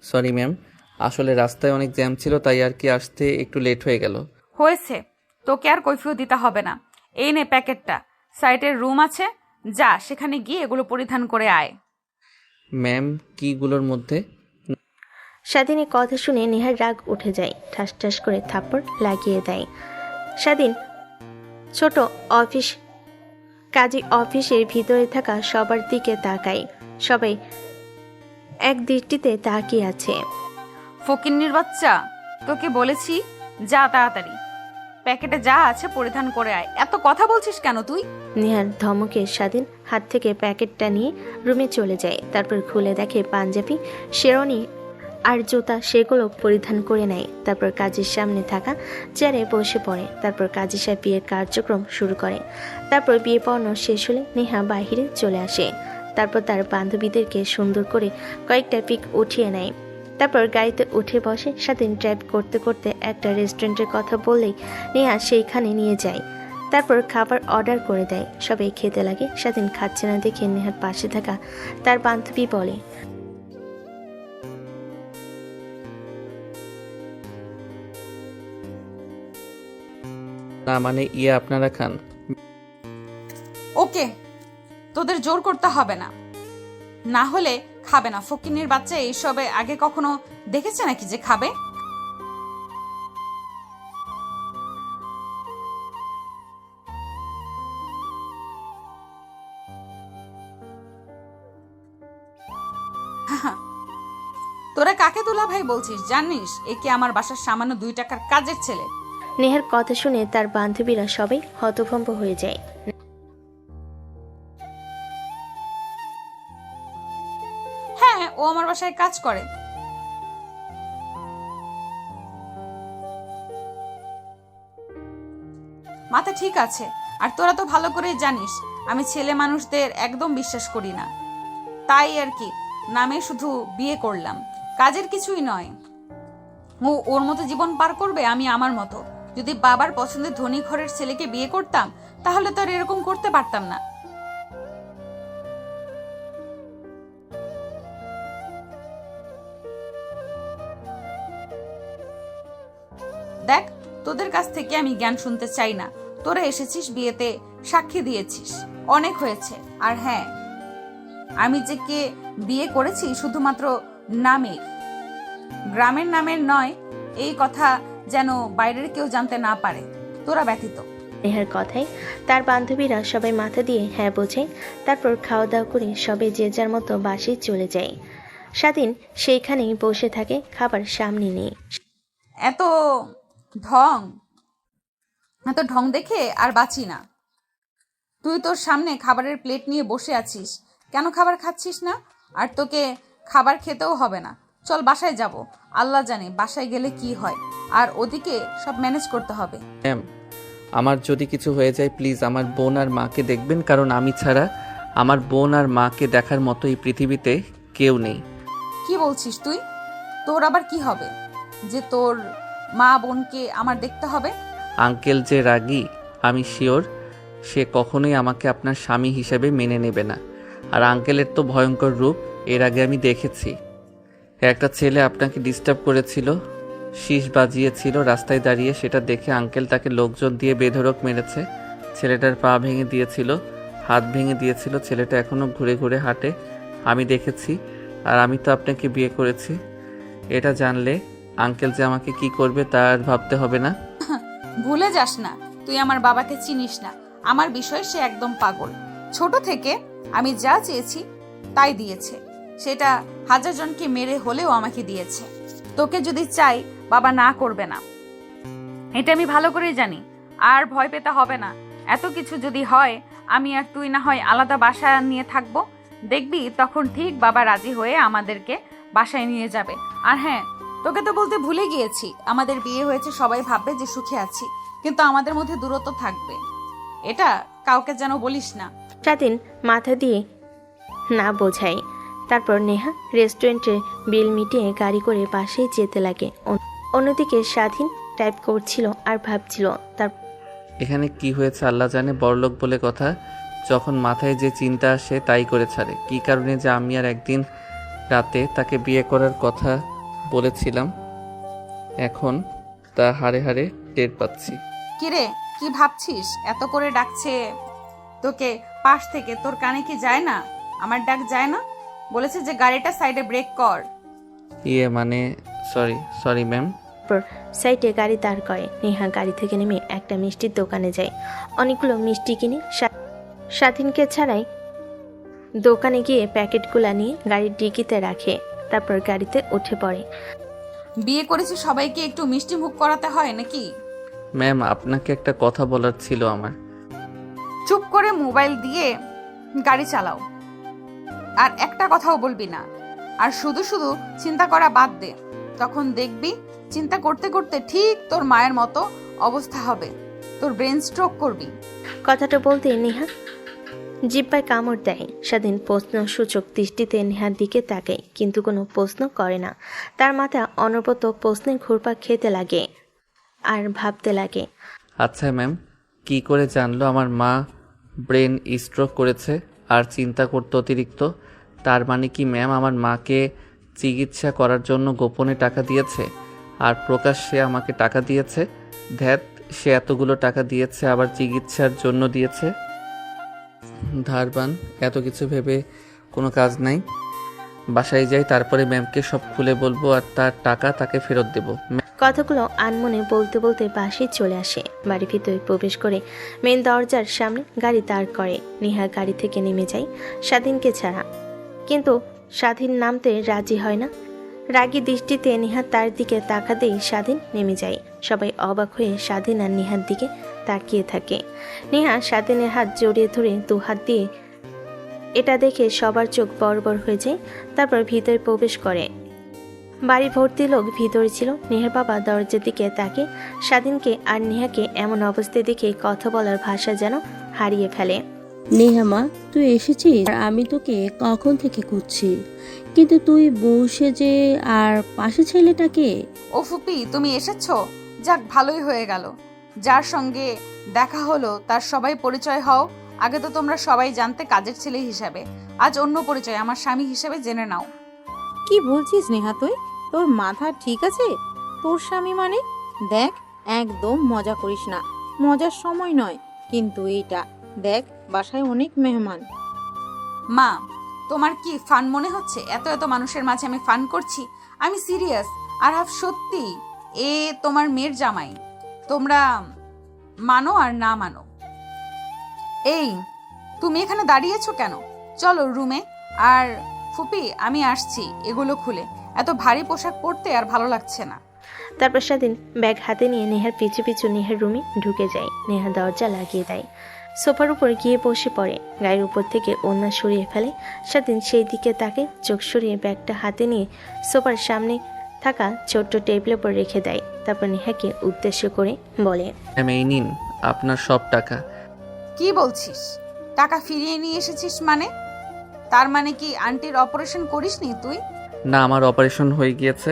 সরি ম্যাম, আসলে রাস্তায় অনেক জ্যাম ছিল, তাই আর কি আসতে একটু লেট হয়ে গেল। হয়েছে, তোকে আর কৈফিয়ত দিতে হবে না। এই নে প্যাকেটটা, সাইটের রুম আছে, যা সেখানে গিয়ে এগুলো পরিধান করে আয়। ম্যাম কিগুলোর মধ্যে? স্বাধীনের কথা শুনে নেহার রাগ উঠে যায়, ঠাস ঠাস করে থাপ্পড় লাগিয়ে দেয়। স্বাধীন ছোট অফিস কাজী অফিসের ভিতরে থাকা সবার দিকে তাকায়। সবাই এক দৃষ্টিতে তাকিয়ে আছে। ফকিন্নির বাচ্চা, তোকে বলেছি যা তাড়াতাড়ি প্যাকেটে যা আছে পরিধান করে আয়। এত কথা বলছিস কেন তুই? নেহার ধমকে স্বাধীন হাত থেকে প্যাকেটটা নিয়ে রুমে চলে যায়। তারপর খুলে দেখে পাঞ্জাবি, শেরওয়ানি আর জুতা, সেগুলো পরিধান করে নেয়। তারপর কাজের সামনে থাকা চেয়ারে বসে পড়ে। তারপর কাজী সাহেব বিয়ের কার্যক্রম শুরু করে। তারপর বিয়ে পড়ানো শেষ হলে নেহা বাহিরে চলে আসে। তারপর তার বান্ধবীদেরকে সুন্দর করে কয়েকটা পিক উঠিয়ে নেয়। তারপর গাড়িতে উঠে বসে। স্বাধীন ড্রাইভ করতে করতে একটা রেস্টুরেন্টের কথা বললেই নেহা সেইখানে নিয়ে যায়। তারপর খাবার অর্ডার করে দেয়। সবাই খেতে লাগে। স্বাধীন খাচ্ছে না দেখে নেহার পাশে থাকা তার বান্ধবী বলে, না মানে আপনারা খান। ওকে, তোদের জোর করতে হবে না, না হলে খাবে না। ফকিন্নির বাচ্চা এইসবে আগে কখনো দেখেছে নাকি যে খাবে? তোরা কাকে দুলা ভাই বলছিস? জানিস একে আমার বাসার সামান্য 2 টাকার কাজের ছেলে। নেহার কথা শুনে তার বান্ধবীরা সবাই হতভম্ব হয়ে যায়। হ্যাঁ, ও আমার বাসায় কাজ করে। মাথা ঠিক আছে। আর তোরা তো ভালো করেই জানিস আমি ছেলে মানুষদের একদম বিশ্বাস করি না। তাই আর কি, নামে শুধু বিয়ে করলাম, কাজের কিছুই নয়। ও ওর মতো জীবন পার করবে, আমি আমার মতো। যদি বাবার পছন্দের ধনী ঘরের ছেলেকে বিয়ে করতাম তাহলে তো আর এরকম করতে পারতাম না। দেখ, তোদের কাছ থেকে আমি জ্ঞান শুনতে চাই না। তোরা এসেছিস বিয়েতে, সাক্ষী দিয়েছিস, অনেক হয়েছে। আর হ্যাঁ, আমি যে কে বিয়ে করেছি শুধুমাত্র নামের, গ্রামের নামের নয়, এই কথা যেন বাইরের কেউ জানতে না পারে, তোরা ব্যতীত। নেহার কথায় তার বান্ধবীরা সবাই মাথা দিয়ে হ্যাঁ বোঝে। তারপর খাওয়া দাওয়া করে সবাই যে যার মতো বাসায় চলে যায়। স্বাধীন সেইখানেই বসে থাকে, খাবার সামনে নেই। এত ঢং দেখে আর বাঁচি না। তুই তোর সামনে খাবারের প্লেট নিয়ে বসে আছিস, কেন খাবার খাচ্ছিস না? আর তোকে খাবার খেতেও হবে না, চল বাসায় যাব। আল্লাহ জানে বাসায় গেলে কি হয়, আর ওদিকে সব ম্যানেজ করতে হবে। ম্যাম, আমার যদি কিছু হয়ে যায় প্লিজ আমার বোন আর মাকে দেখবেন, কারণ আমি ছাড়া আমার বোন আর মাকে দেখার মতো এই পৃথিবীতে কেউ নেই। কি বলছিস তুই? তোর আবার কি হবে যে তোর মা বোনকে আমার দেখতে হবে? আঙ্কেল যে রাগী আমি শিওর সে কখনোই আমাকে আপনার স্বামী হিসেবে মেনে নেবে না। আর আঙ্কেলের তো ভয়ঙ্কর রূপ এর আগে আমি দেখেছি। একটা ছেলে আপনাকে ডিস্টার্ব করেছিল, শীষ বাজিয়েছিল রাস্তায় দাঁড়িয়ে, সেটা দেখে আঙ্কেল তাকে লোকজন দিয়ে বেধড়ক মেরেছে। ছেলেটার পা ভেঙে দিয়েছিল, হাত ভেঙে দিয়েছিল, ছেলেটা এখনো ঘুরে ঘুরে হাঁটে, আমি দেখেছি। আর আমি তো আপনাকে বিয়ে করেছি, এটা জানলে আঙ্কেল যে আমাকে কি করবে তার ভাবতে হবে না। ভুলে যাস না, তুই আমার বাবাকে চিনিস না। আমার বিষয়ে সে একদম পাগল। ছোট থেকে আমি যা চেয়েছি তাই দিয়েছে, সেটা 1000 জনকে মেরে হলেও আমাকে দিয়েছে। তোকে যদি চাই বাবা না করবে না, এটা আমি ভালো করেই জানি। আর ভয় পেতে হবে না। এত কিছু যদি হয়, আমি আর তুই না হয় আলাদা বাসা নিয়ে থাকবো, দেখবি তখন ঠিক বাবা রাজি হয়ে আমাদেরকে বাসায় নিয়ে যাবে। আর হ্যাঁ, তোকে তো বলতে ভুলে গিয়েছি, আমাদের বিয়ে হয়েছে সবাই ভাববে যে সুখে আছি, কিন্তু আমাদের মধ্যে দূরত্ব থাকবে, এটা কাউকে যেন বলিস না। স্বাধীন মাথা দিয়ে না বোঝায়। তারপর নেহা রেস্টুরেন্টের বিল মিটিয়ে গাড়ি করে বাসায় যেতে লাগে। অন্যদিকে স্বাধীন টাইপ করছিল আর ভাবছিল তার এখানে কি হয়েছে আল্লাহ জানে। বড়লোক বলে কথা, যখন মাথায় যে চিন্তা আসে তাই করে ছাড়ে। কি কারণে যে আমি আর একদিন রাতে তাকে বিয়ে করার কথা বলেছিলাম, এখন তা হাড়ে হাড়ে টের পাচ্ছি। কিরে, কি ভাবছিস? এত করে ডাকছে তোকে, পাশ থেকে। তোর কানে কি যায় না? আমার ডাক যায় না? বলেছে যে গাড়িটা সাইডে ব্রেক কর। মানে সরি ম্যাম। তারপর সাইডে গাড়ি দাঁড় করে। নেহা গাড়ি থেকে নেমে একটা মিষ্টির দোকানে যায়। অনেকগুলো মিষ্টি কিনে স্বাধীনকে ছাড়াই দোকানে গিয়ে প্যাকেটগুলো নিয়ে গাড়ির ডিকিতে রাখে। তারপর গাড়িতে উঠে পড়ে। বিয়ে করেছি সবাইকে একটু মিষ্টি মুখ করাতে হয় নাকি? ম্যাম আপনাকে একটা কথা বলার ছিল আমার। চুপ করে মোবাইল দিয়ে গাড়ি চালাও, আর একটা কথাও বলবি না। আর শুধু শুধু চিন্তা করা বাদ দে, তখন দেখবি চিন্তা করতে করতে ঠিক তোর মায়ের মতো অবস্থা হবে, তোর ব্রেন স্ট্রোক করবি। কথাটা বলতে নেহা জিব্বায় কামড় দেয়। স্বাধীন প্রশ্নসূচক দৃষ্টিতে নেহার দিকে তাকায়, কিন্তু কোনো প্রশ্ন করে না। তার মাথা অনবরত প্রশ্নের ঘুরপাক খেতে লাগে আর ভাবতে লাগে। আচ্ছা ম্যাম, কি করে জানলো আমার মা ব্রেন স্ট্রোক করেছে আর চিন্তা করতে অতিরিক্ত? তার মানে কি ম্যাম আমার মাকে চিকিৎসা করার জন্য গোপনে টাকা দিয়েছে আর প্রকাশ্যে আমাকে টাকা দিয়েছে? ধ্যাত, সে এতগুলো টাকা দিয়েছে আবার চিকিৎসার জন্য দিয়েছে। ধারবান, এত কিছু ভেবে কোনো কাজ নাই। বাসায় যাই, তারপরে ম্যামকে সব খুলে বলবো আর তার টাকা তাকে ফেরত দেবো। কথাগুলো আনমনে বলতে বলতে পাশে চলে আসে। বাড়ির ভিতরে প্রবেশ করে মেন দরজার সামনে গাড়ি দাঁড় করে। নেহা গাড়ি থেকে নেমে যায় স্বাধীনকে ছাড়া, কিন্তু স্বাধীন নামতে রাজি হয় না। রাগী দৃষ্টিতে নেহা তার দিকে তাকাতেই স্বাধীন নেমে যায়। সবাই অবাক হয়ে স্বাধীন আর নেহার দিকে তাকিয়ে থাকে। নেহা স্বাধীনের হাত জড়িয়ে ধরে দু হাত দিয়ে এটা দেখে সবার চোখ বড় বড় হয়ে যায়। তারপর ভিতরে প্রবেশ করে। বাড়ি ভর্তি লোক ভিতরে ছিল। নেহার বাবা দরজার দিকে তাকে স্বাধীনকে আর নেহাকে এমন অবস্থায় দেখে কথা বলার ভাষা যেন হারিয়ে ফেলে। নেহা মা, তুই এসেছিস? আর আমি তোকে কখন থেকে খুঁজছি, কিন্তু তুই বসে যে আর পাশে ছেলেটাকে। ও ফুপি, তুমি এসেছো? যাক, ভালোই হয়ে গেল। যার সঙ্গে দেখা হলো তার সবাই পরিচয় হও। আগে তো তোমরা সবাই জানতে কাজের ছেলে হিসাবে, আজ অন্য পরিচয় আমার স্বামী হিসেবে জেনে নাও। কি বলছিস নেহা তুই? তোর মাথা ঠিক আছে? তোর স্বামী মানে? দেখ, একদম মজা করিস না, মজার সময় নয় কিন্তু এইটা। দেখ, বাসায় অনেক মেহমান। মা, তোমার কি ফান মনে হচ্ছে? এত এত মানুষের মাঝে আমি ফান করছি? আমি সিরিয়াস। আর সত্যি এ তোমার মেয়ের জামাই। তোমরা মানো আর না মানো। এই, তুমি এখানে দাঁড়িয়েছো কেন? চলো রুমে। আর ফুপি, আমি আসছি। এগুলো খুলে, এত ভারী পোশাক পরতে আর ভালো লাগছে না। তারপর স্বাধীন ব্যাগ হাতে নিয়ে নেহার পিছু পিছু নেহার রুমে ঢুকে যায়। নেহা দরজা লাগিয়ে দেয়। সোফার উপর গিয়ে বসে পড়ে। গায়ের উপর থেকে ওড়না সরিয়ে ফেলে। স্বাধীন সেই দিকে তাকে চোখ সরিয়ে ব্যাগটা হাতে নিয়ে সোফার সামনে থাকা ছোট্ট টেবিলের উপর রেখে দেয়। তারপর নেহাকে উদ্দেশ্য করে বলে, ম্যাম, এই নিন আপনার সব টাকা। কি বলছিস? টাকা ফিরিয়ে নিয়ে এসেছিস মানে? তার মানে কি আন্টির অপারেশন করিসনি তুই? না, আমার অপারেশন হয়ে গিয়েছে।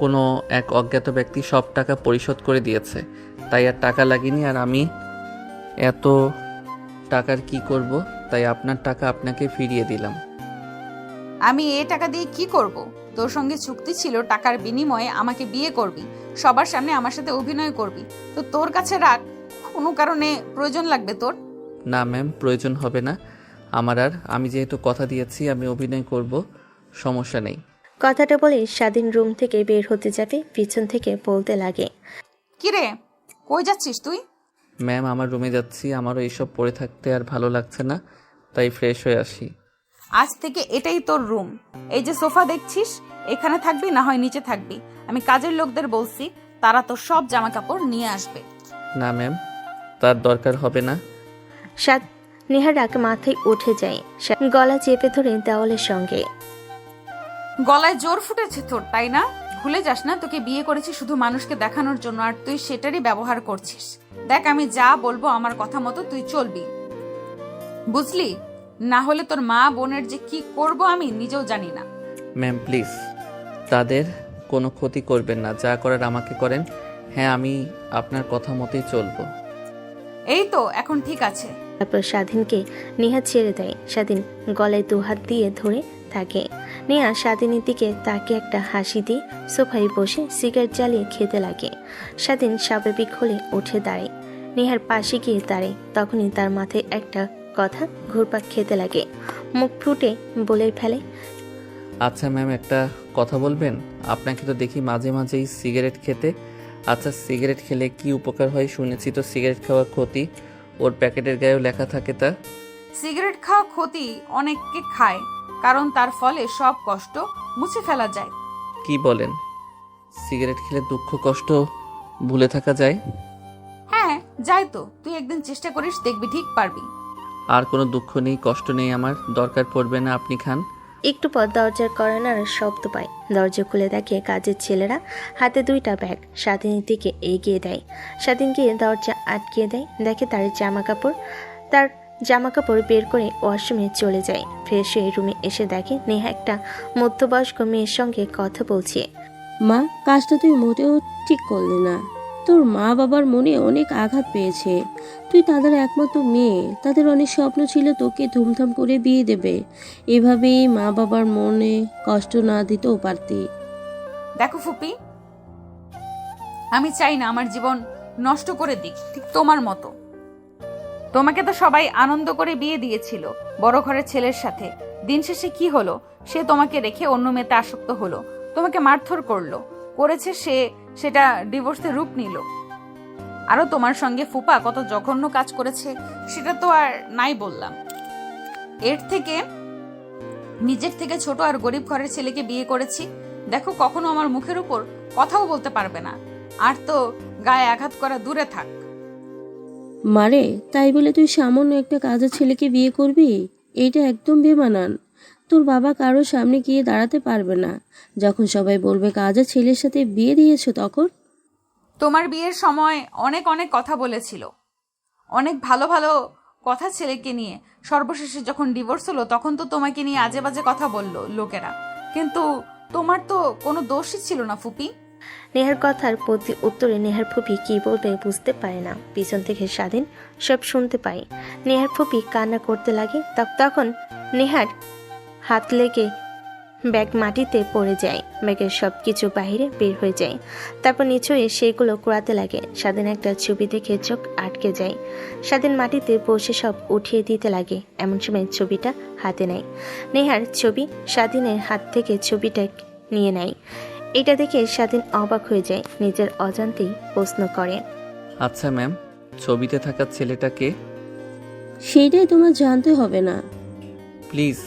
কোনো এক অজ্ঞাত ব্যক্তি সব টাকা পরিশোধ করে দিয়েছে, তাই আর টাকা লাগেনি। আর আমি এত টাকার কি করব, তাই আপনার টাকা আপনাকে ফিরিয়ে দিলাম। আমি এ টাকা দিয়ে কি করব? তোর সঙ্গে চুক্তি ছিল টাকার বিনিময়ে আমাকে বিয়ে করবি, সবার সামনে আমার সাথে অভিনয় করবি। তো তোর কাছে রাখ। কোনো কারণে প্রয়োজন লাগবে তোর? না ম্যাম, প্রয়োজন হবে না আমার। আর আমি যেহেতু কথা দিয়েছি আমি অভিনয় করব, সমস্যা নেই। কথাটা বলে স্বাধীন রুম থেকে বের হতে যাবে, পিছন থেকে বলতে লাগে, কিরে, কই যাচ্ছিস তুই? ম্যাম, আমার রুমে যাচ্ছি। আমারও এইসব পড়ে থাকতে আর ভালো লাগছে না, তাই ফ্রেশ হয়ে আসি। আজ থেকে এটাই তোর রুম। এই যে সোফা দেখছিস, এখানে থাকবি, না হয় নিচে থাকবি। আমি কাজের লোকদের বলছি, তারা তোর সব জামা কাপড় নিয়ে আসবে। না ম্যাম, তার দরকার হবে না। নেহার রাগ মাথায় উঠে যায়। গলা চেপে ধরে দেওয়ালের সঙ্গে। গলায় জোর ফুটেছে তোর, তাই না? ভুলে যাস না তোকে বিয়ে করেছি শুধু মানুষকে দেখানোর জন্য, আর তুই সেটারই ব্যবহার করছিস। দেখ, আমি যা বলবো আমার কথা মতো তুই চলবি, বুঝলি? না হলে তোর মা বোনের যে কি করব আমি নিজেও জানি না। ম্যাম প্লিজ, তাদের কোনো ক্ষতি করবেন না, যা করার আমাকে করেন। হ্যাঁ, আমি আপনার কথা মতোই চলবো। এই তো, এখন ঠিক আছে। তারপর স্বাধীনকে নেহা ছেড়ে দেয়। স্বাধীন গলায় দুহাত দিয়ে ধরে থাকে। নেহা স্বাধীনের দিকে তাকে একটা হাসি দিয়ে সোফায় বসে সিগারেট জ্বালিয়ে খেতে লাগে। স্বাধীন স্বাভাবিক হলে উঠে দাঁড়ায়। নেহার পাশে গিয়ে দাঁড়ায়। তখনই তার মাথায় একটা কথা ঘুরপাক খেতে লাগে। মুখ ফুটে বলে ফেলে, আচ্ছা ম্যাম, একটা কথা বলবেন? আপনাকে তো দেখি মাঝে মাঝেই সিগারেট খেতে। আচ্ছা, সিগারেট খেলে কি উপকার হয়? শুনেছি তো সিগারেট খাওয়া ক্ষতি, ওর প্যাকেটের গায়েও লেখা থাকে তা। সিগারেট খাওয়া ক্ষতি অনেককে খায়, কারণ তার ফলে সব কষ্ট মুছে ফেলা যায়। কি বলেন? সিগারেট খেলে দুঃখ কষ্ট ভুলে থাকা যায়? হ্যাঁ, যাই তো। তুই একদিন চেষ্টা করিস, দেখবি ঠিক পারবি। আর কোনো দুঃখ নেই, কষ্ট নেই, আমার দরকার পড়বে না, আপনি খান। একটু পর দরজার করানার শব্দ পায়। দরজা খুলে দেখে কাজের ছেলেরা হাতে 2টা ব্যাগ স্বাধীনের দিকে এগিয়ে দেয়। স্বাধীন গিয়ে দরজা আটকিয়ে দেয়। দেখে তার জামা কাপড় বের করে ওয়াশরুমে চলে যায়। ফ্রেশ হয়ে রুমে এসে দেখে নেহা একটা মধ্যবয়স্ক মেয়ের সঙ্গে কথা বলছে। মা, কাজটা তুই মোটেও ঠিক করলি না। তোর মা বাবার মনে অনেক আঘাত পেয়েছে। তুই তাদের একমাত্র মেয়ে, তাদের অনেক স্বপ্ন ছিল তোকে ধুমধাম করে বিয়ে দেবে। এভাবেই মা বাবার মনে কষ্ট না দিতেও পারতি। দেখো ফুপি, আমি চাই না আমার জীবন নষ্ট করে দিক, ঠিক তোমার মতো। তোমাকে তো সবাই আনন্দ করে বিয়ে দিয়েছিল বড় ঘরের ছেলের সাথে। দিন শেষে কি হলো? সে তোমাকে রেখে অন্য মেয়েতে আসক্ত হলো, তোমাকে মারধর করেছে, সেটা ডিভোর্সের রূপ নিল। আরো তোমার সঙ্গে ফুপা কত জঘন্য কাজ করেছে, সেটা তো আর নাই বললাম। এর থেকে নিজের থেকে ছোট আর গরিব ঘরের ছেলেকে বিয়ে করেছি। দেখো, কখনো আমার মুখের উপর কথাও বলতে পারবে না, আর তো গায়ে আঘাত করা দূরে থাক। মারে, তাই বলে তুই সামান্য একটা কাজের ছেলেকে বিয়ে করবি? এইটা একদম বেমানান। তোর বাবা কারোর সামনে গিয়ে দাঁড়াতে পারবে না যখন সবাই বলবে কাজের ছেলের সাথে বিয়ে দিয়েছো। তখন তোমার বিয়ের সময় অনেক অনেক কথা বলেছিল, অনেক ভালো ভালো কথা ছেলেকে নিয়ে। সর্বশেষে যখন ডিভোর্স হলো তখন তো তোমাকে নিয়ে আজে বাজে কথা বললো লোকেরা, কিন্তু তোমার তো কোনো দোষই ছিল না ফুপি। নেহার কথার প্রতি উত্তরে নেহার ফুপি কি বলবে বুঝতে পারে না। পিছন থেকে স্বাধীন সব শুনতে পায়। নেহার ফুপি কান্না করতে লাগে। তখন নেহার হাত লেগে ব্যাগ মাটিতে পড়ে যায়। ব্যাগের সব কিছু বাহিরে বের হয়ে যায়। তারপর নিচে সেগুলো কুড়াতে লাগে। স্বাধীন একটা ছবি দেখে চোখ আটকে যায়। স্বাধীন মাটিতে বসে সব উঠিয়ে দিতে লাগে। এমন সময় ছবিটা হাতে নেয়। নেহার ছবি স্বাধীনের হাত থেকে ছবিটা নিয়ে নেয়। এটা দেখে স্বাধীন অবাক হয়ে যায়। নিজের অজান্তেই প্রশ্ন করে, আচ্ছা ম্যাম, ছবিতে থাকা ছেলেটাকে? সেইটাই তোমার জানতে হবে না। প্লিজ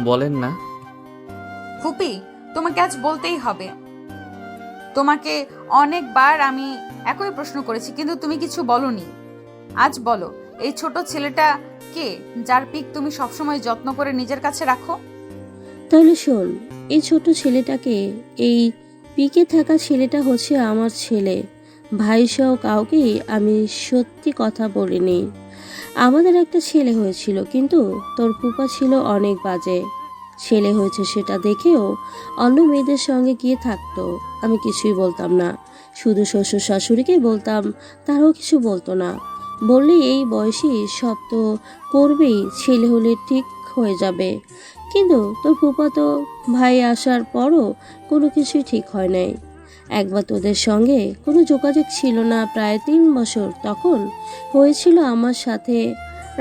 বলেন না। ফুপি, তোমাকে আজ বলতেই হবে। তোমাকে অনেকবার আমি একই প্রশ্ন করেছি, কিন্তু তুমি কিছু বলনি। আজ বলো, এই ছোট ছেলেটা কে, যার পিক তুমি সবসময় যত্ন করে নিজের কাছে রাখো? তাহলে শোন, এই ছোট ছেলেটাকে, এই পিকে থাকা ছেলেটা হচ্ছে আমার ছেলে। ভাই সহ কাউকেই আমি সত্যি কথা বলিনি। আমাদের একটা ছেলে হয়েছিল, কিন্তু তোর ফুপা ছিল অনেক বাজে। ছেলে হয়েছে সেটা দেখেও অন্য মেয়েদের সঙ্গে গিয়ে থাকতো। আমি কিছুই বলতাম না, শুধু শ্বশুর শাশুড়িকে বলতাম, তারাও কিছু বলতো না। বললে এই বয়সী সব তো করবেই, ছেলে হলে ঠিক হয়ে যাবে। কিন্তু তোর ফুফাতো ভাই আসার পরও কোনো কিছুই ঠিক হয় নাই। একবার তোদের সঙ্গে কোনো যোগাযোগ ছিল না প্রায় 3 বছর। তখন হয়েছিল আমার সাথে,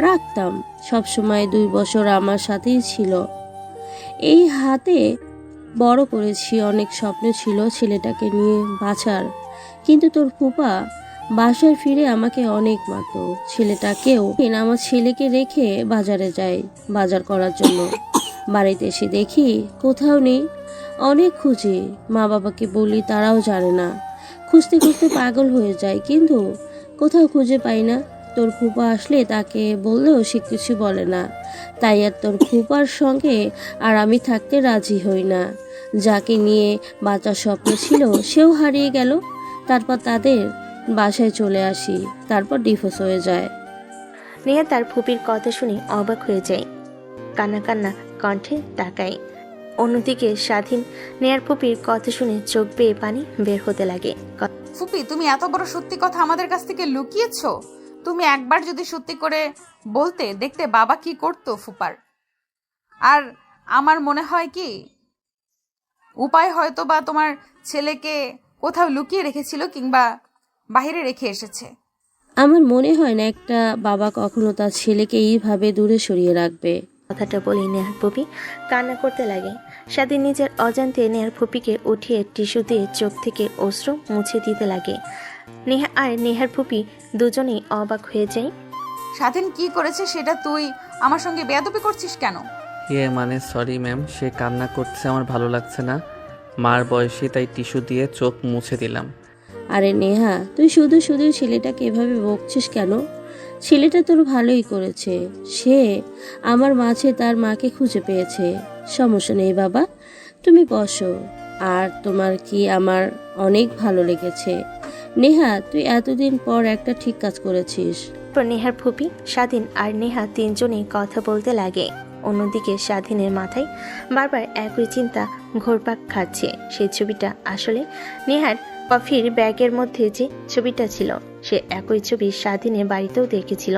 রাখতাম সবসময়। 2 বছর আমার সাথেই ছিল। এই হাতে বড় করেছি, অনেক স্বপ্ন ছিল ছেলেটাকে নিয়ে বাঁচার। কিন্তু তোর ফুপা বাসায় ফিরে আমাকে অনেক মারতো। ছেলেটাকেও আমার ছেলেকে রেখে বাজারে যায় বাজার করার জন্য। বাড়িতে এসে দেখি কোথাও নেই। অনেক খুঁজি, মা বাবাকে বলি, তারাও জানে না। খুঁজতে খুঁজতে পাগল হয়ে যায়, কিন্তু কোথাও খুঁজে পাই না। তোর ফুপা আসলে তাকে বললেও সে কিছু বলে না। তাই আর তোর ফুপার সঙ্গে আর আমি থাকতে রাজি হই না। যাকে নিয়ে বাঁচার স্বপ্ন ছিল সেও হারিয়ে গেল। তারপর তাদের বাসায় চলে আসি, তারপর ডিভোর্স হয়ে যায়। নেহা তার ফুপির কথা শুনে অবাক হয়ে যায়। কান্না কান্না কণ্ঠে তাকায়। অন্যদিকে স্বাধীন নেহার ফুপির কথা শুনে চোখ বেয়ে পানি বের হতে লাগে। ফুপি, তুমি এত বড় সত্যি কথা আমাদের কাছ থেকে লুকিয়েছো? তুমি একবার যদি সত্যি করে বলতে, দেখতে বাবা কি করতো ফুপার। আর আমার মনে হয় কি উপায় হয়তো বা তোমার ছেলেকে কোথাও লুকিয়ে রেখেছিল, কিংবা বাহিরে রেখে এসেছে। আমার মনে হয় না একটা বাবা কখনো তার ছেলেকে এইভাবে দূরে সরিয়ে রাখবে। কথাটা বলে নেহার ফুপি কান্না করতে লাগে। স্বাধীন নিজের অজান্তে নেহার ফুপিকে উঠিয়ে টিস্যু দিয়ে চোখ থেকে অশ্রু মুছে দিতে লাগে। নেহা আর নেহার ফুপি দুজনেই অবাক হয়ে যায়। স্বাধীন কি করেছে সেটা তুই আমার সঙ্গে বেয়াদবি করছিস কেন? মানে সরি ম্যাম, সে কান্না করছে, আমার ভালো লাগছে না। মার বয়সী, তাই টিস্যু দিয়ে চোখ মুছে দিলাম। আরে নেহা, তুই শুধু শুধু ছেলেটাকে এভাবে বকছিস কেন? ছেলেটা তোর ভালোই করেছে। সে আমার মাঝে তার মাকে খুঁজে পেয়েছে। সমস্যা নেই বাবা, তুমি বসো। আর তোমার কি আমার অনেক ভালো লেগেছে। নেহা, তুই এতদিন পর একটা ঠিক কাজ করেছিস। তারপর নেহার ফুপি, স্বাধীন আর নেহা তিনজনেই কথা বলতে লাগে। অন্যদিকে স্বাধীনের মাথায় বারবার একই চিন্তা ঘোরপাক খাচ্ছে। সেই ছবিটা আসলে নেহার কফির ব্যাগের মধ্যে যে ছবিটা ছিল, সে একই ছবি স্বাধীনের বাড়িতেও দেখেছিল।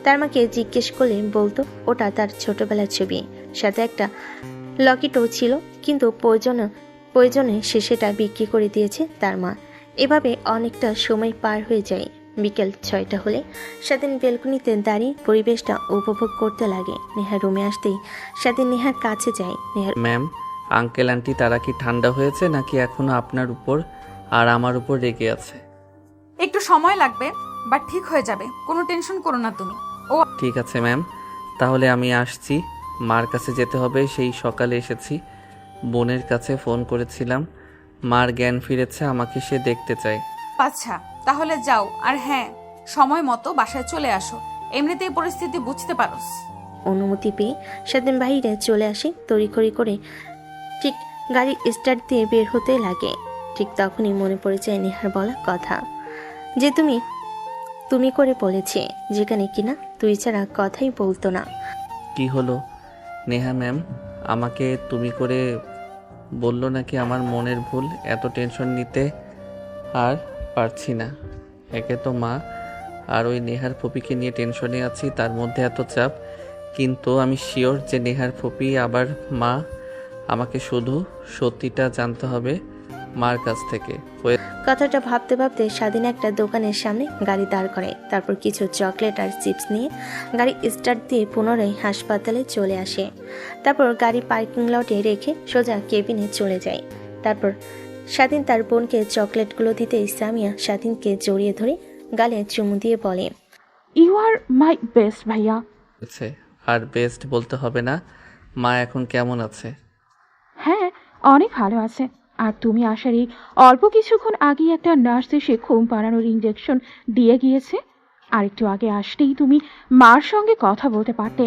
তার মাকে জিজ্ঞেস করলে বলতো ওটা তার ছোটবেলার ছবি, সাথে একটা লকেটও ছিল, কিন্তু প্রয়োজনে সে সেটা বিক্রি করে দিয়েছে তার মা। এভাবে অনেকটা সময় পার হয়ে যায়। বিকেল 6টা হলে স্বাধীন বেলকনিতে দাঁড়িয়ে পরিবেশটা উপভোগ করতে লাগে। নেহা রুমে আসতেই স্বাধীন নেহার কাছে যায়। নেহার ম্যাম, আঙ্কেল আন্টি তারা কি ঠান্ডা হয়েছে নাকি এখনো আপনার উপর আর আমার উপর রেগে আছে? একটু সময় লাগবে, বাট ঠিক হয়ে যাবে, কোনো টেনশন করো না তুমি। ঠিক আছে ম্যাম, তাহলে আমি আসছি। মার কাছে যেতে হবে, সেই সকালে এসেছি। বোনের কাছে ফোন করেছিলাম, মার জ্ঞান ফিরেছে, আমাকে সে দেখতে চায়। আচ্ছা তাহলে যাও, আর হ্যাঁ, সময় মতো বাসায় চলে আসো। এমনিতেই পরিস্থিতি বুঝতে পারোস। অনুমতি পেয়ে স্বাধীন বাইরে চলে আসে তড়িঘড়ি করে। ঠিক গাড়ি স্টার্ট দিয়ে বের হতে লাগে। ঠিক তখনই মনে পড়ে যায় নেহার বলা কথা, যে তুমি করে বলেছে, যেখানে কিনা তুই ছাড়া কথাই বলতো না। কি হলো নেহা ম্যাম, আমাকে তুমি করে বললো নাকি? আমার মনের ভুল, এত টেনশন নিতে আর পারছি না। একে তো মা আর ওই নেহার ফুপিকে নিয়ে টেনশনে আছি, তার মধ্যে এত চাপ। কিন্তু আমি শিওর যে নেহার ফুপি আবার মা, আমাকে শুধু সত্যিটা জানতে হবে মার কাছ থেকে। কথাটা ভাবতে ভাবতে স্বাধীন একটা দোকানের সামনে গাড়ি দাঁড় করে। তারপর কিছু চকলেট আর চিপস নিয়ে গাড়ি স্টার্ট দিয়ে পুনরায় হাসপাতালে চলে আসে। তারপর গাড়ি পার্কিং লটে রেখে সোজা কেবিনে চলে যায়। তারপর স্বাধীন তার বোনকে চকলেটগুলো দিতেই সামিয়া স্বাধীনকে জড়িয়ে ধরে গালে চুমু দিয়ে বলে, ইউ আর মাই বেস্ট ভাইয়া। আর বেস্ট বলতে হবে না। মা এখন কেমন আছে? হ্যাঁ, অনেক ভালো আছে। আর তুমি আসার এই অল্প কিছুক্ষণ আগে একটা নার্স এসে ঘুম পাড়ানোর ইঞ্জেকশন দিয়ে গিয়েছে। আর একটু আগে আসতেই তুমি মার সঙ্গে কথা বলতে পারতে।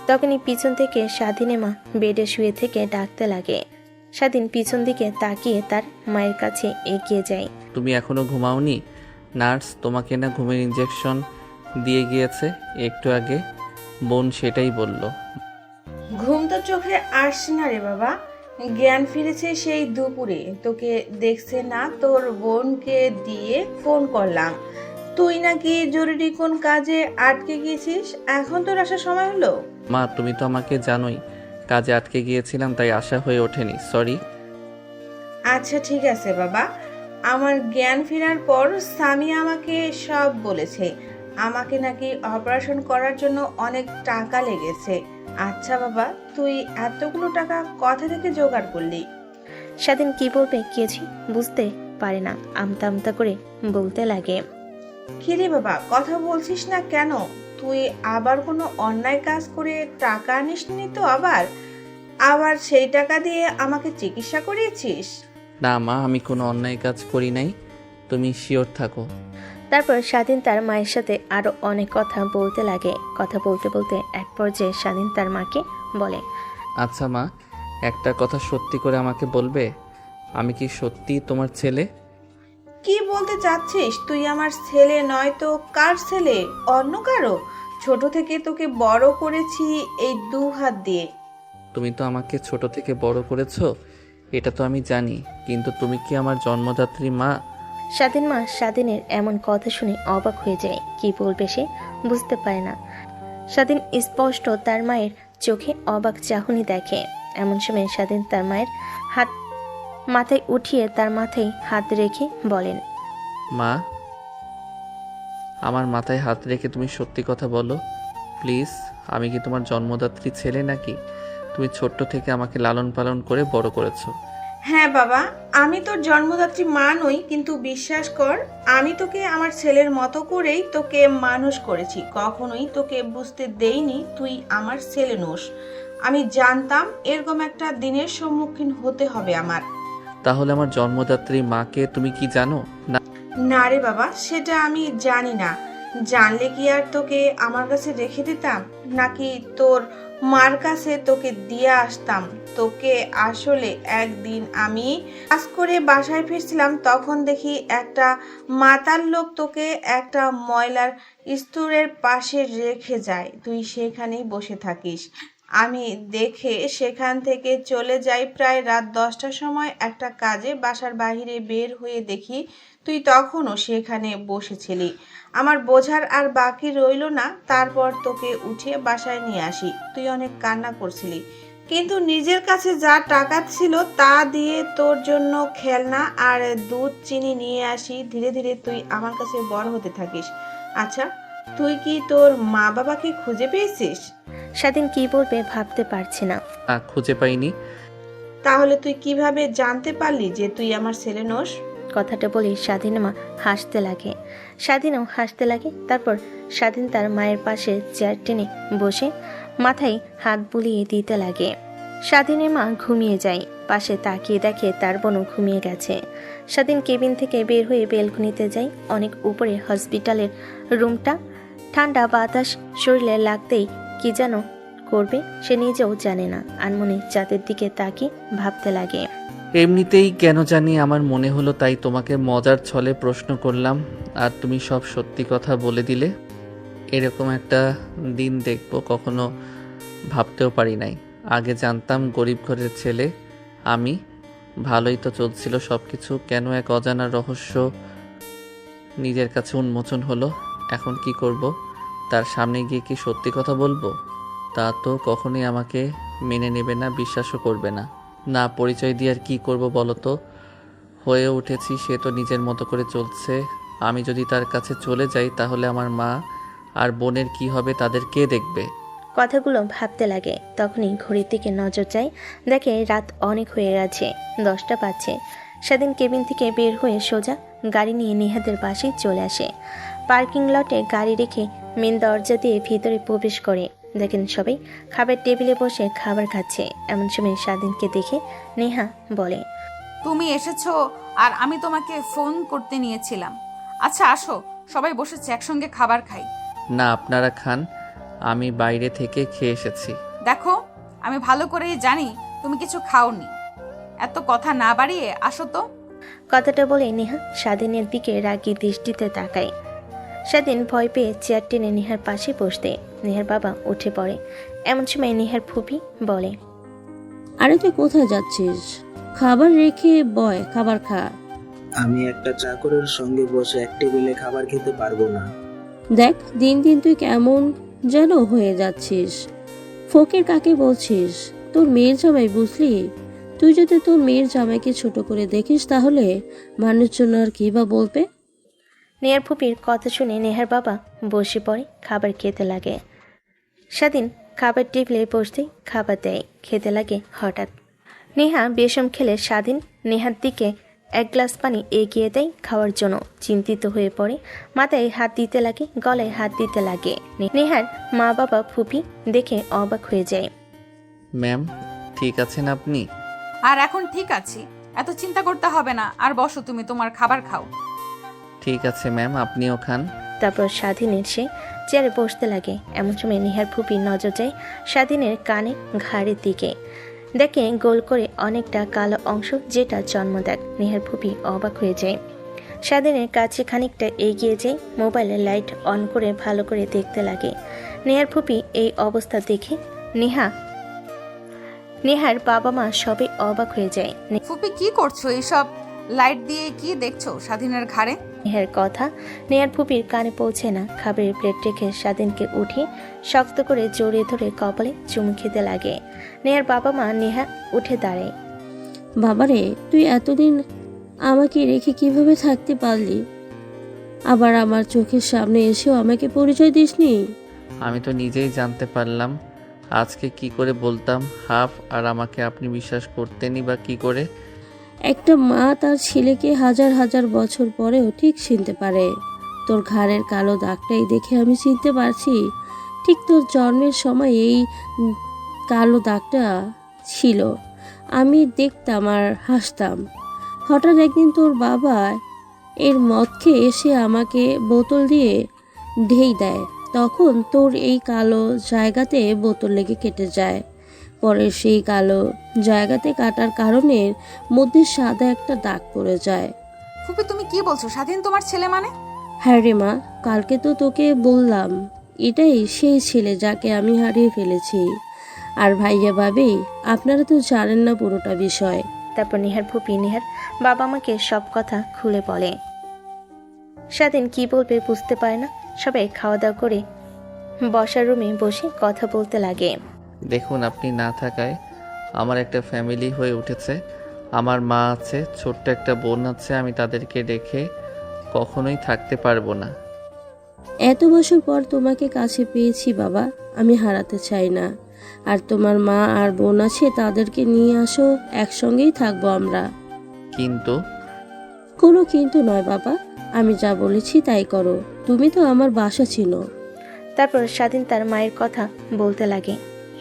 তখনই পিছন থেকে স্বাধীনের মা বেডে শুয়ে থেকে ডাকতে লাগে। স্বাধীন পিছন দিকে তাকিয়ে তার মায়ের কাছে এগিয়ে যায়। তুমি এখনো ঘুমাওনি? নার্স তোমাকে না ঘুমের ইঞ্জেকশন দিয়ে গিয়েছে একটু আগে, বোন সেটাই বলল। ঘুম তো চোখে আসছে না রে বাবা, জ্ঞান ফিরেছে সেই দুপুরে। তোকে দেখছে না, তোর বোনকে দিয়ে ফোন করলাম, তুই নাকি জরুরি কোন কাজে আটকে গেছিস। এখন তোর আসার সময় হলো? মা, তুমি তো আমাকে জানোই, কাজে আটকে গিয়েছিলাম, তাই আশা হয়ে ওঠেনি, সরি। আচ্ছা ঠিক আছে বাবা, আমার জ্ঞান ফেরার পর সামিয়া আমাকে সব বলেছে। আমাকে নাকি অপারেশন করার জন্য অনেক টাকা লেগেছে। আচ্ছা বাবা, তুই এতগুলো টাকা কোথা থেকে জোগাড় করলি? স্বাধীন কি বলবে কিছু বুঝতে পারে না, আমতা আমতা করে বলতে লাগে, কিরে বাবা, কথা বলছিস না কেন? তুই আবার কোনো অন্যায় কাজ করে টাকা আনিসনি তো? আবার সেই টাকা দিয়ে আমাকে চিকিৎসা করিয়েছিস? না মা, আমি কোনো অন্যায় কাজ করি নাই, তুমি শিওর থাকো। তারপর স্বাধীন তার মায়ের সাথে আরো অনেক কথা বলতে লাগে। কথা বলতে বলতে এক পর্যায়ে স্বাধীন তার মাকে বলে, আচ্ছা মা, একটা কথা সত্যি করে আমাকে বলবে, আমি কি সত্যি তোমার ছেলে? কি বলতে চাচ্ছিস? তুই আমার ছেলে নয় তো কার ছেলে? অন্য কারো? ছোট থেকে তোকে বড় করেছি এই 2 হাত দিয়ে। তুমি তো আমাকে ছোট থেকে বড় করেছো, এটা তো আমি জানি, কিন্তু তুমি কি আমার জন্মদাত্রী মা? স্বাধীন মা স্বাধীনের এমন কথা শুনে অবাক হয়ে যায়। কি বলবে সে বুঝতে পারে না। স্বাধীন স্পষ্ট তার মায়ের চোখে অবাক চাহনি দেখে। এমন সময় স্বাধীন তার মায়ের হাত মাথায় উঠিয়ে তার মাথায় হাত রেখে বলেন, মা, আমার মাথায় হাত রেখে তুমি সত্যি কথা বলো প্লিজ। আমি কি তোমার জন্মদাত্রী ছেলে নাকি? তুমি ছোট্ট থেকে আমাকে লালন পালন করে বড় করেছো। হ্যাঁ বাবা, আমি তোর জন্মদাত্রী মা নই, কিন্তু বিশ্বাস কর আমি তোকে আমার ছেলের মতো করেই তোকে মানুষ করেছি। কখনোই তোকে বুঝতে দেইনি তুই আমার ছেলে নোস। আমি জানতাম এরকম একটা দিনের সম্মুখীন হতে হবে আমার। তাহলে আমার জন্মদাত্রী মাকে তুমি কি জানো না? না রে বাবা, সেটা আমি জানি না। জানলে কি আর তোকে আমার কাছে রেখে দিতাম, নাকি তোর মার কাছে তোকে দিয়ে আসতাম তোকে? আসলে একদিন আমি কাজ করে বাসায় ফিরছিলাম, তখন দেখি একটা মাতাল লোক তোকে একটা ময়লার স্তূপের পাশে রেখে যায়। তুই সেখানেই বসে থাকিস। আমি দেখে সেখান থেকে চলে যাই। প্রায় রাত 10টার সময় একটা কাজে বাসার বাইরে বের হয়ে দেখি তুই তখনও সেখানে বসেছিলি। আমার বোঝার আর বাকি রইল না। তারপর তোকে উঠিয়ে বাসায় নিয়ে আসি। তুই অনেক কান্না করছিলি, কিন্তু নিজের কাছে যা টাকা ছিল তা দিয়ে তোর জন্য খেলনা আর দুধ চিনি নিয়ে আসি। ধীরে ধীরে তুই আমার কাছে বড় হতে থাকিস। আচ্ছা, তুই কি তোর মা বাবাকে খুঁজে পেয়েছিস? স্বাধীন কি বলবে ভাবতে পারছে না। খুঁজে পাইনি। তাহলে তুই কিভাবে জানতে পারলি যে তুই আমার ছেলে নোস? কথাটা বলে স্বাধীন মা হাসতে লাগে। স্বাধীনও হাসতে লাগে। তারপর স্বাধীন তার মায়ের পাশে চেয়ার টেনে বসে মাথায় হাত বুলিয়ে দিতে লাগে। স্বাধীনের মা ঘুমিয়ে যায়। পাশে তাকিয়ে দেখে তার বোনও ঘুমিয়ে গেছে। স্বাধীন কেবিন থেকে বের হয়ে বেলকনিতে যায়। অনেক উপরে হসপিটালের রুমটা। ঠান্ডা বাতাস শরীরে লাগতেই কি যেন করবে সে নিজেও জানে না। আনমনে চাঁদের দিকে তাকিয়ে ভাবতে লাগে। এমনিতেই কেন জানি আমার মনে হলো, তাই তোমাকে মজার ছলে প্রশ্ন করলাম আর তুমি সব সত্যি কথা বলে দিলে। এরকম একটা দিন দেখবো কখনো ভাবতেও পারি নাই। আগে জানতাম গরিব ঘরের ছেলে আমি। ভালোই তো চলছিল সব কিছু, কেন এক অজানা রহস্য নিজের কাছে উন্মোচন হলো। এখন কি করব? তার সামনে গিয়ে কি সত্যি কথা বলবো? তা তো কখনোই আমাকে মেনে নেবে না, বিশ্বাসও করবে না। না, পরিচয় দিয়ে আর কী করবো বলো তো? হয়ে উঠেছি, সে তো নিজের মতো করে চলছে। আমি যদি তার কাছে চলে যাই তাহলে আমার মা আর বোনের কি হবে, তাদের কে দেখবে? কথাগুলো ভাবতে লাগে। তখনই ঘড়ির দিকে নজর যায়। দেখে রাত অনেক হয়ে গেছে, 10টা বাজছে। সেদিন কেবিন থেকে বের হয়ে সোজা গাড়ি নিয়ে নেহাদের বাসায় চলে আসে। পার্কিং লটে গাড়ি রেখে মেন দরজা দিয়ে ভিতরে প্রবেশ করে। দেখেন সবাই খাবার টেবিলে বসে খাবার খাচ্ছে। এমন সময় স্বাধীনকে দেখে নেহা বলে, তুমি এসেছো আর আমি তোমাকে ফোন করতে নিয়েছিলাম। আচ্ছা আসো, সবাই বসেছে, একসঙ্গে খাবার খাই। না, আপনারা খান, আমি বাইরে থেকে খেয়ে এসেছি। দেখো, আমি ভালো করেই জানি তুমি কিছু খাওনি। এত কথা না বাড়িয়ে আসো তো। কথাটা বলে নেহা স্বাধীনের দিকে রাগী দৃষ্টিতে তাকায়। স্বাধীন ভয় পেয়ে চেয়ার টেনে নেহার পাশে বসতে নেহার বাবা উঠে পড়ে। এমন সময় নেহার ফুপি বলে, আরে তুই কোথায় যাচ্ছিস? খাবার রেখে বয়, খাবার খা। আমি একটা চাকরের সঙ্গে বসে এক টেবিলে খাবার খেতে পারবো না। দেখ দিন দিন তুই কেমন যেন হয়ে যাচ্ছিস। ফকির কাকে বলছিস? তোর মেয়ের জামাই, বুঝলি? তুই যদি তোর মেয়ের জামাইকে ছোট করে দেখিস তাহলে মানুষজন আর কি বা বলবে? নেহার ফুপির কথা শুনে নেহার বাবা বসে পড়ে, খাবার খেতে লাগে। স্বাধীন খাবার টেবিলে বসতেই খাবার দেয়, খেতে লাগে। হঠাৎ নেহা বেশম খেলে স্বাধীন নেহার দিকে এক গ্লাস পানি এগিয়ে দেয় খাওয়ার জন্য। চিন্তিত হয়ে পড়ে, মাথায় হাত দিতে লাগে, গলায় হাত দিতে লাগে। নেহার মা বাবা ফুপি দেখে অবাক হয়ে যায়। ম্যাম, ঠিক আছেন আপনি? আর এখন ঠিক আছি, এত চিন্তা করতে হবে না। আর বসো, তুমি তোমার খাবার খাও। ঠিক আছে ম্যাম, আপনিও খান। তারপর স্বাধীনের সে চেয়ারে বসতে লাগে। এমন সময় নেহার ফুপির নজর যায় স্বাধীনের কানে ঘাড়ের দিকে। দেখে গোল করে অনেকটা কালো অংশ, যেটা জন্মদাগ। নেহার ফুপি অবাক হয়ে যায়। স্বাধীনের কাছে খানিকটা এগিয়ে যায়, মোবাইলের লাইট অন করে ভালো করে দেখতে লাগে। নেহার ফুপি এই অবস্থা দেখে নেহার বাবা মা সবে অবাক হয়ে যায়। ফুপি কি করছো? এইসব লাইট দিয়ে কি দেখছো স্বাধীনের ঘাড়ে? নেহার কথা নেহার ফুপির কানে পৌঁছে না। খাবারের প্লেট রেখে স্বাধীনকে উঠিয়ে শক্ত করে জড়িয়ে ধরে কপালে চুমু খেতে লাগে। নেহার বাবা মা নেহা উঠে দাঁড়ায়। বাবারে, তুই এতদিন আমাকে রেখে কিভাবে থাকতে পারলি? আবার আমার চোখের সামনে এসেও আমাকে পরিচয় দিসনি। আমি তো নিজেই জানতে পারলাম। আজকে কি করে বলতাম হাফ, আর আমাকে আপনি বিশ্বাস করতেনই বা কি করে? একটা মা তার ছেলেকে হাজার হাজার বছর পরেও ঠিক চিনতে পারে। তোর ঘাড়ের কালো দাগটাই দেখে আমি চিনতে পারছি। ঠিক তোর জন্মের সময় এই কালো দাগটা ছিল। আমি দেখতাম আর হাসতাম। হঠাৎ একদিন তোর বাবা এর মদ খেয়ে এসে আমাকে বোতল দিয়ে ঢেই দেয়। তখন তোর এই কালো জায়গাতে বোতল লেগে কেটে যায়। পরে সেই কালো জায়গাতে কাটার কারণে মধ্যে সাদা একটা দাগ পড়ে যায়। ফুপি তুমি কি বলছো? স্বাধীন তোমার ছেলে মানে? হ্যাঁ রে মা, কালকে তো তোকে বললাম এটাই সেই ছেলে যাকে আমি হারিয়ে ফেলেছি। আর ভাইয়া ভাবি, আপনারা তো জানেন না পুরোটা বিষয়। তারপর নেহার ফুপি নেহার বাবা মাকে সব কথা খুলে বলে। স্বাধীন কি বলবে বুঝতে পারে না। সবাই খাওয়া দাওয়া করে বসার রুমে বসে কথা বলতে লাগে। দেখুন, আপনি না থাকায় আমার একটা ফ্যামিলি হয়ে উঠেছে। আমার মা আছে, ছোট্ট একটা বোন আছে। আমি তাদেরকে রেখে কখনোই থাকতে পারবো না। এত বছর পর তোমাকে কাছে পেয়েছি বাবা, আমি হারাতে চাই না। আর তোমার মা আর বোন আছে, তাদেরকে নিয়ে আসো, একসঙ্গেই থাকবো আমরা। কিন্তু কোনো কিন্তু নয় বাবা, আমি যা বলেছি তাই করো। তুমি তো আমার বাসা চিনো। তারপর স্বাধীন তার মায়ের কথা বলতে লাগে।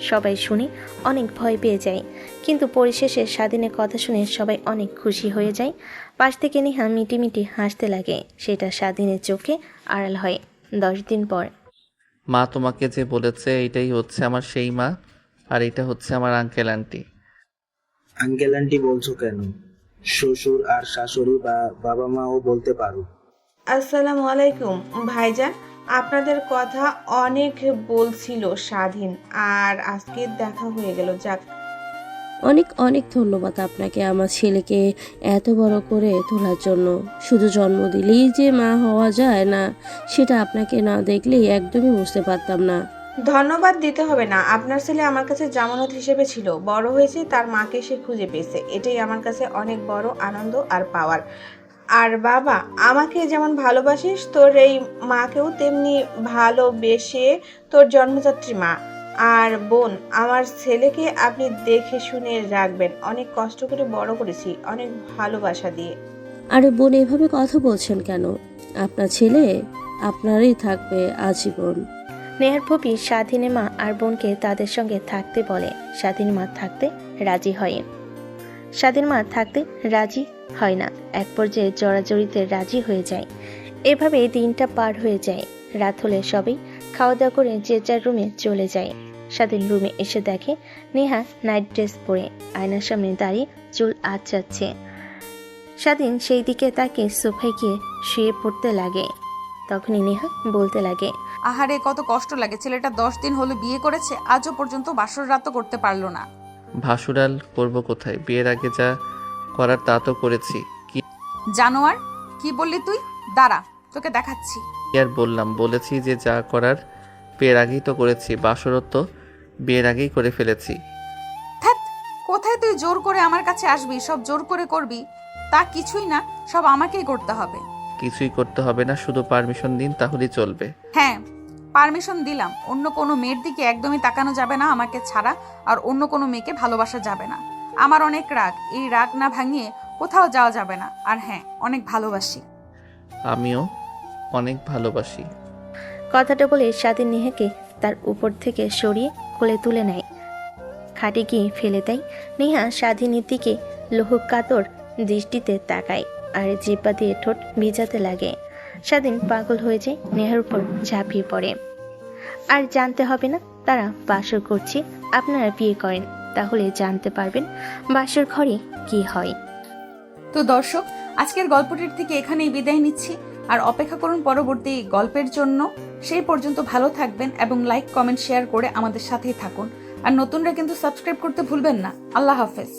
সবাই শুনে অনেক ভয় পেয়ে যায়, কিন্তু পরিশেষে স্বাধীনের কথা শুনে সবাই অনেক খুশি হয়ে যায়। পাশ থেকে নেহা মিটিমিটি হাসতে লাগে। সেটা স্বাধীনের চোখে আড়াল হয়। 10 দিন পর মা তোমাকে যে বলেছে এইটাই হচ্ছে আমার সেই মা, আর এটা হচ্ছে আমার আঙ্কেল আন্টি। আঙ্কেল আন্টি বলছো কেন? শ্বশুর আর শাশুড়ি বা বাবা মাও বলতে পারো। আসসালামু আলাইকুম ভাইজান, আপনাদের কথা অনেক বলছিল স্বাধীন, আর আজকে দেখা হয়ে গেল। যাক, অনেক অনেক ধন্যবাদ আপনাকে আমার ছেলেকে এত বড় করে তোলার জন্য। শুধু জন্ম দিলেই যে মা হওয়া যায় না, সেটা আপনাকে না দেখলেই একদমই বুঝতে পারতাম না। ধন্যবাদ দিতে হবে না। আপনার ছেলে আমার কাছে জামানত হিসেবে ছিল, বড় হয়েছে, তার মাকে সে খুঁজে পেয়েছে, এটাই আমার কাছে অনেক বড় আনন্দ আর পাওয়ার। আর বাবা, আমাকে যেমন ভালোবাসিস, তোর এই মাকেও তেমনি ভালোবেসে তোর জন্মদাত্রী মা। আর বোন, আমার ছেলেকে আপনি দেখে শুনে রাখবেন। অনেক কষ্ট করে বড় করেছি, অনেক ভালোবাসা দিয়ে। আরে বোন, এভাবে কথা বলছেন কেন? আপনার ছেলে আপনারই থাকবে আজীবন। নেহার ফুপি স্বাধীনের মা আর বোনকে তাদের সঙ্গে থাকতে বলে। স্বাধীন মা থাকতে রাজি হয়। স্বাধীন মা থাকতে রাজি হয় না, এক পর্যায়ে জড়াজড়িতে রাজি হয়ে যায়। এভাবে দিনটা পার হয়ে যায়। রাত হলে সবাই খাওয়া দাওয়া করে যে যার রুমে চলে যায়। স্বাধীন রুমে এসে দেখে নেহা নাইট ড্রেস পরে আয়নার সামনে দাঁড়িয়ে চুল আঁচড়াচ্ছে। স্বাধীন সেই দিকে তাকে সোফায় গিয়ে শুয়ে পড়তে লাগে। তখনই নেহা বলতে লাগে, আহারে কত কষ্ট লাগে, ছেলেটা 10 দিন হলো বিয়ে করেছে, আজও পর্যন্ত বাসর রাতও করতে পারলো না। ভাসুরাল করব কোথায়? বিয়ের আগে যা করার তা তো করেছি। কি জানোয়ার, কি বললি তুই? দাঁড়া, তোকে দেখাচ্ছি। আর বললাম, বলেছি যে যা করার বিয়ের আগেই তো করেছি। বাসরও তো বিয়ের আগেই করে ফেলেছি। ধ্যাৎ, কোথায় তুই জোর করে আমার কাছে আসবি? সব জোর করে করবি তা কিছুই না, সব আমাকেই করতে হবে। কিছুই করতে হবে না, শুধু পারমিশন দিন তাহলেই চলবে। হ্যাঁ, পারমিশন দিলাম। অন্য কোনো মেয়ের দিকে একদমই তাকানো যাবে না আমাকে ছাড়া, আর অন্য কোনো মেয়েকে ভালোবাসা যাবে না। আমার অনেক রাগ, এই রাগ না ভাঙিয়ে কোথাও যাওয়া যাবে না। আর হ্যাঁ, অনেক ভালোবাসি। আমিও অনেক ভালোবাসি। কথাটা বলে স্বাধীন নেহাকে তার উপর থেকে সরিয়ে কোলে তুলে নেয়। খাটে গিয়ে ফেলে দেয়। নেহা স্বাধীনের দিকে লোহক কাতর দৃষ্টিতে তাকায় আর জিব্বা দিয়ে ঠোঁট ভিজাতে লাগে। স্বাধীন পাগল হয়ে যায়, নেহার উপর ঝাঁপিয়ে পড়ে। আর জানতে হবে না তারা বাসর করছে। আপনারা বিয়ে করেন, তাহলে জানতে পারবেন বাসর ঘরে কি হয়। তো দর্শক, আজকের গল্পটির থেকে এখানেই বিদায় নিচ্ছি। আর অপেক্ষা করুন পরবর্তী গল্পের জন্য। সেই পর্যন্ত ভালো থাকবেন এবং লাইক কমেন্ট শেয়ার করে আমাদের সাথেই থাকুন। আর নতুনরা কিন্তু সাবস্ক্রাইব করতে ভুলবেন না। আল্লাহ হাফেজ।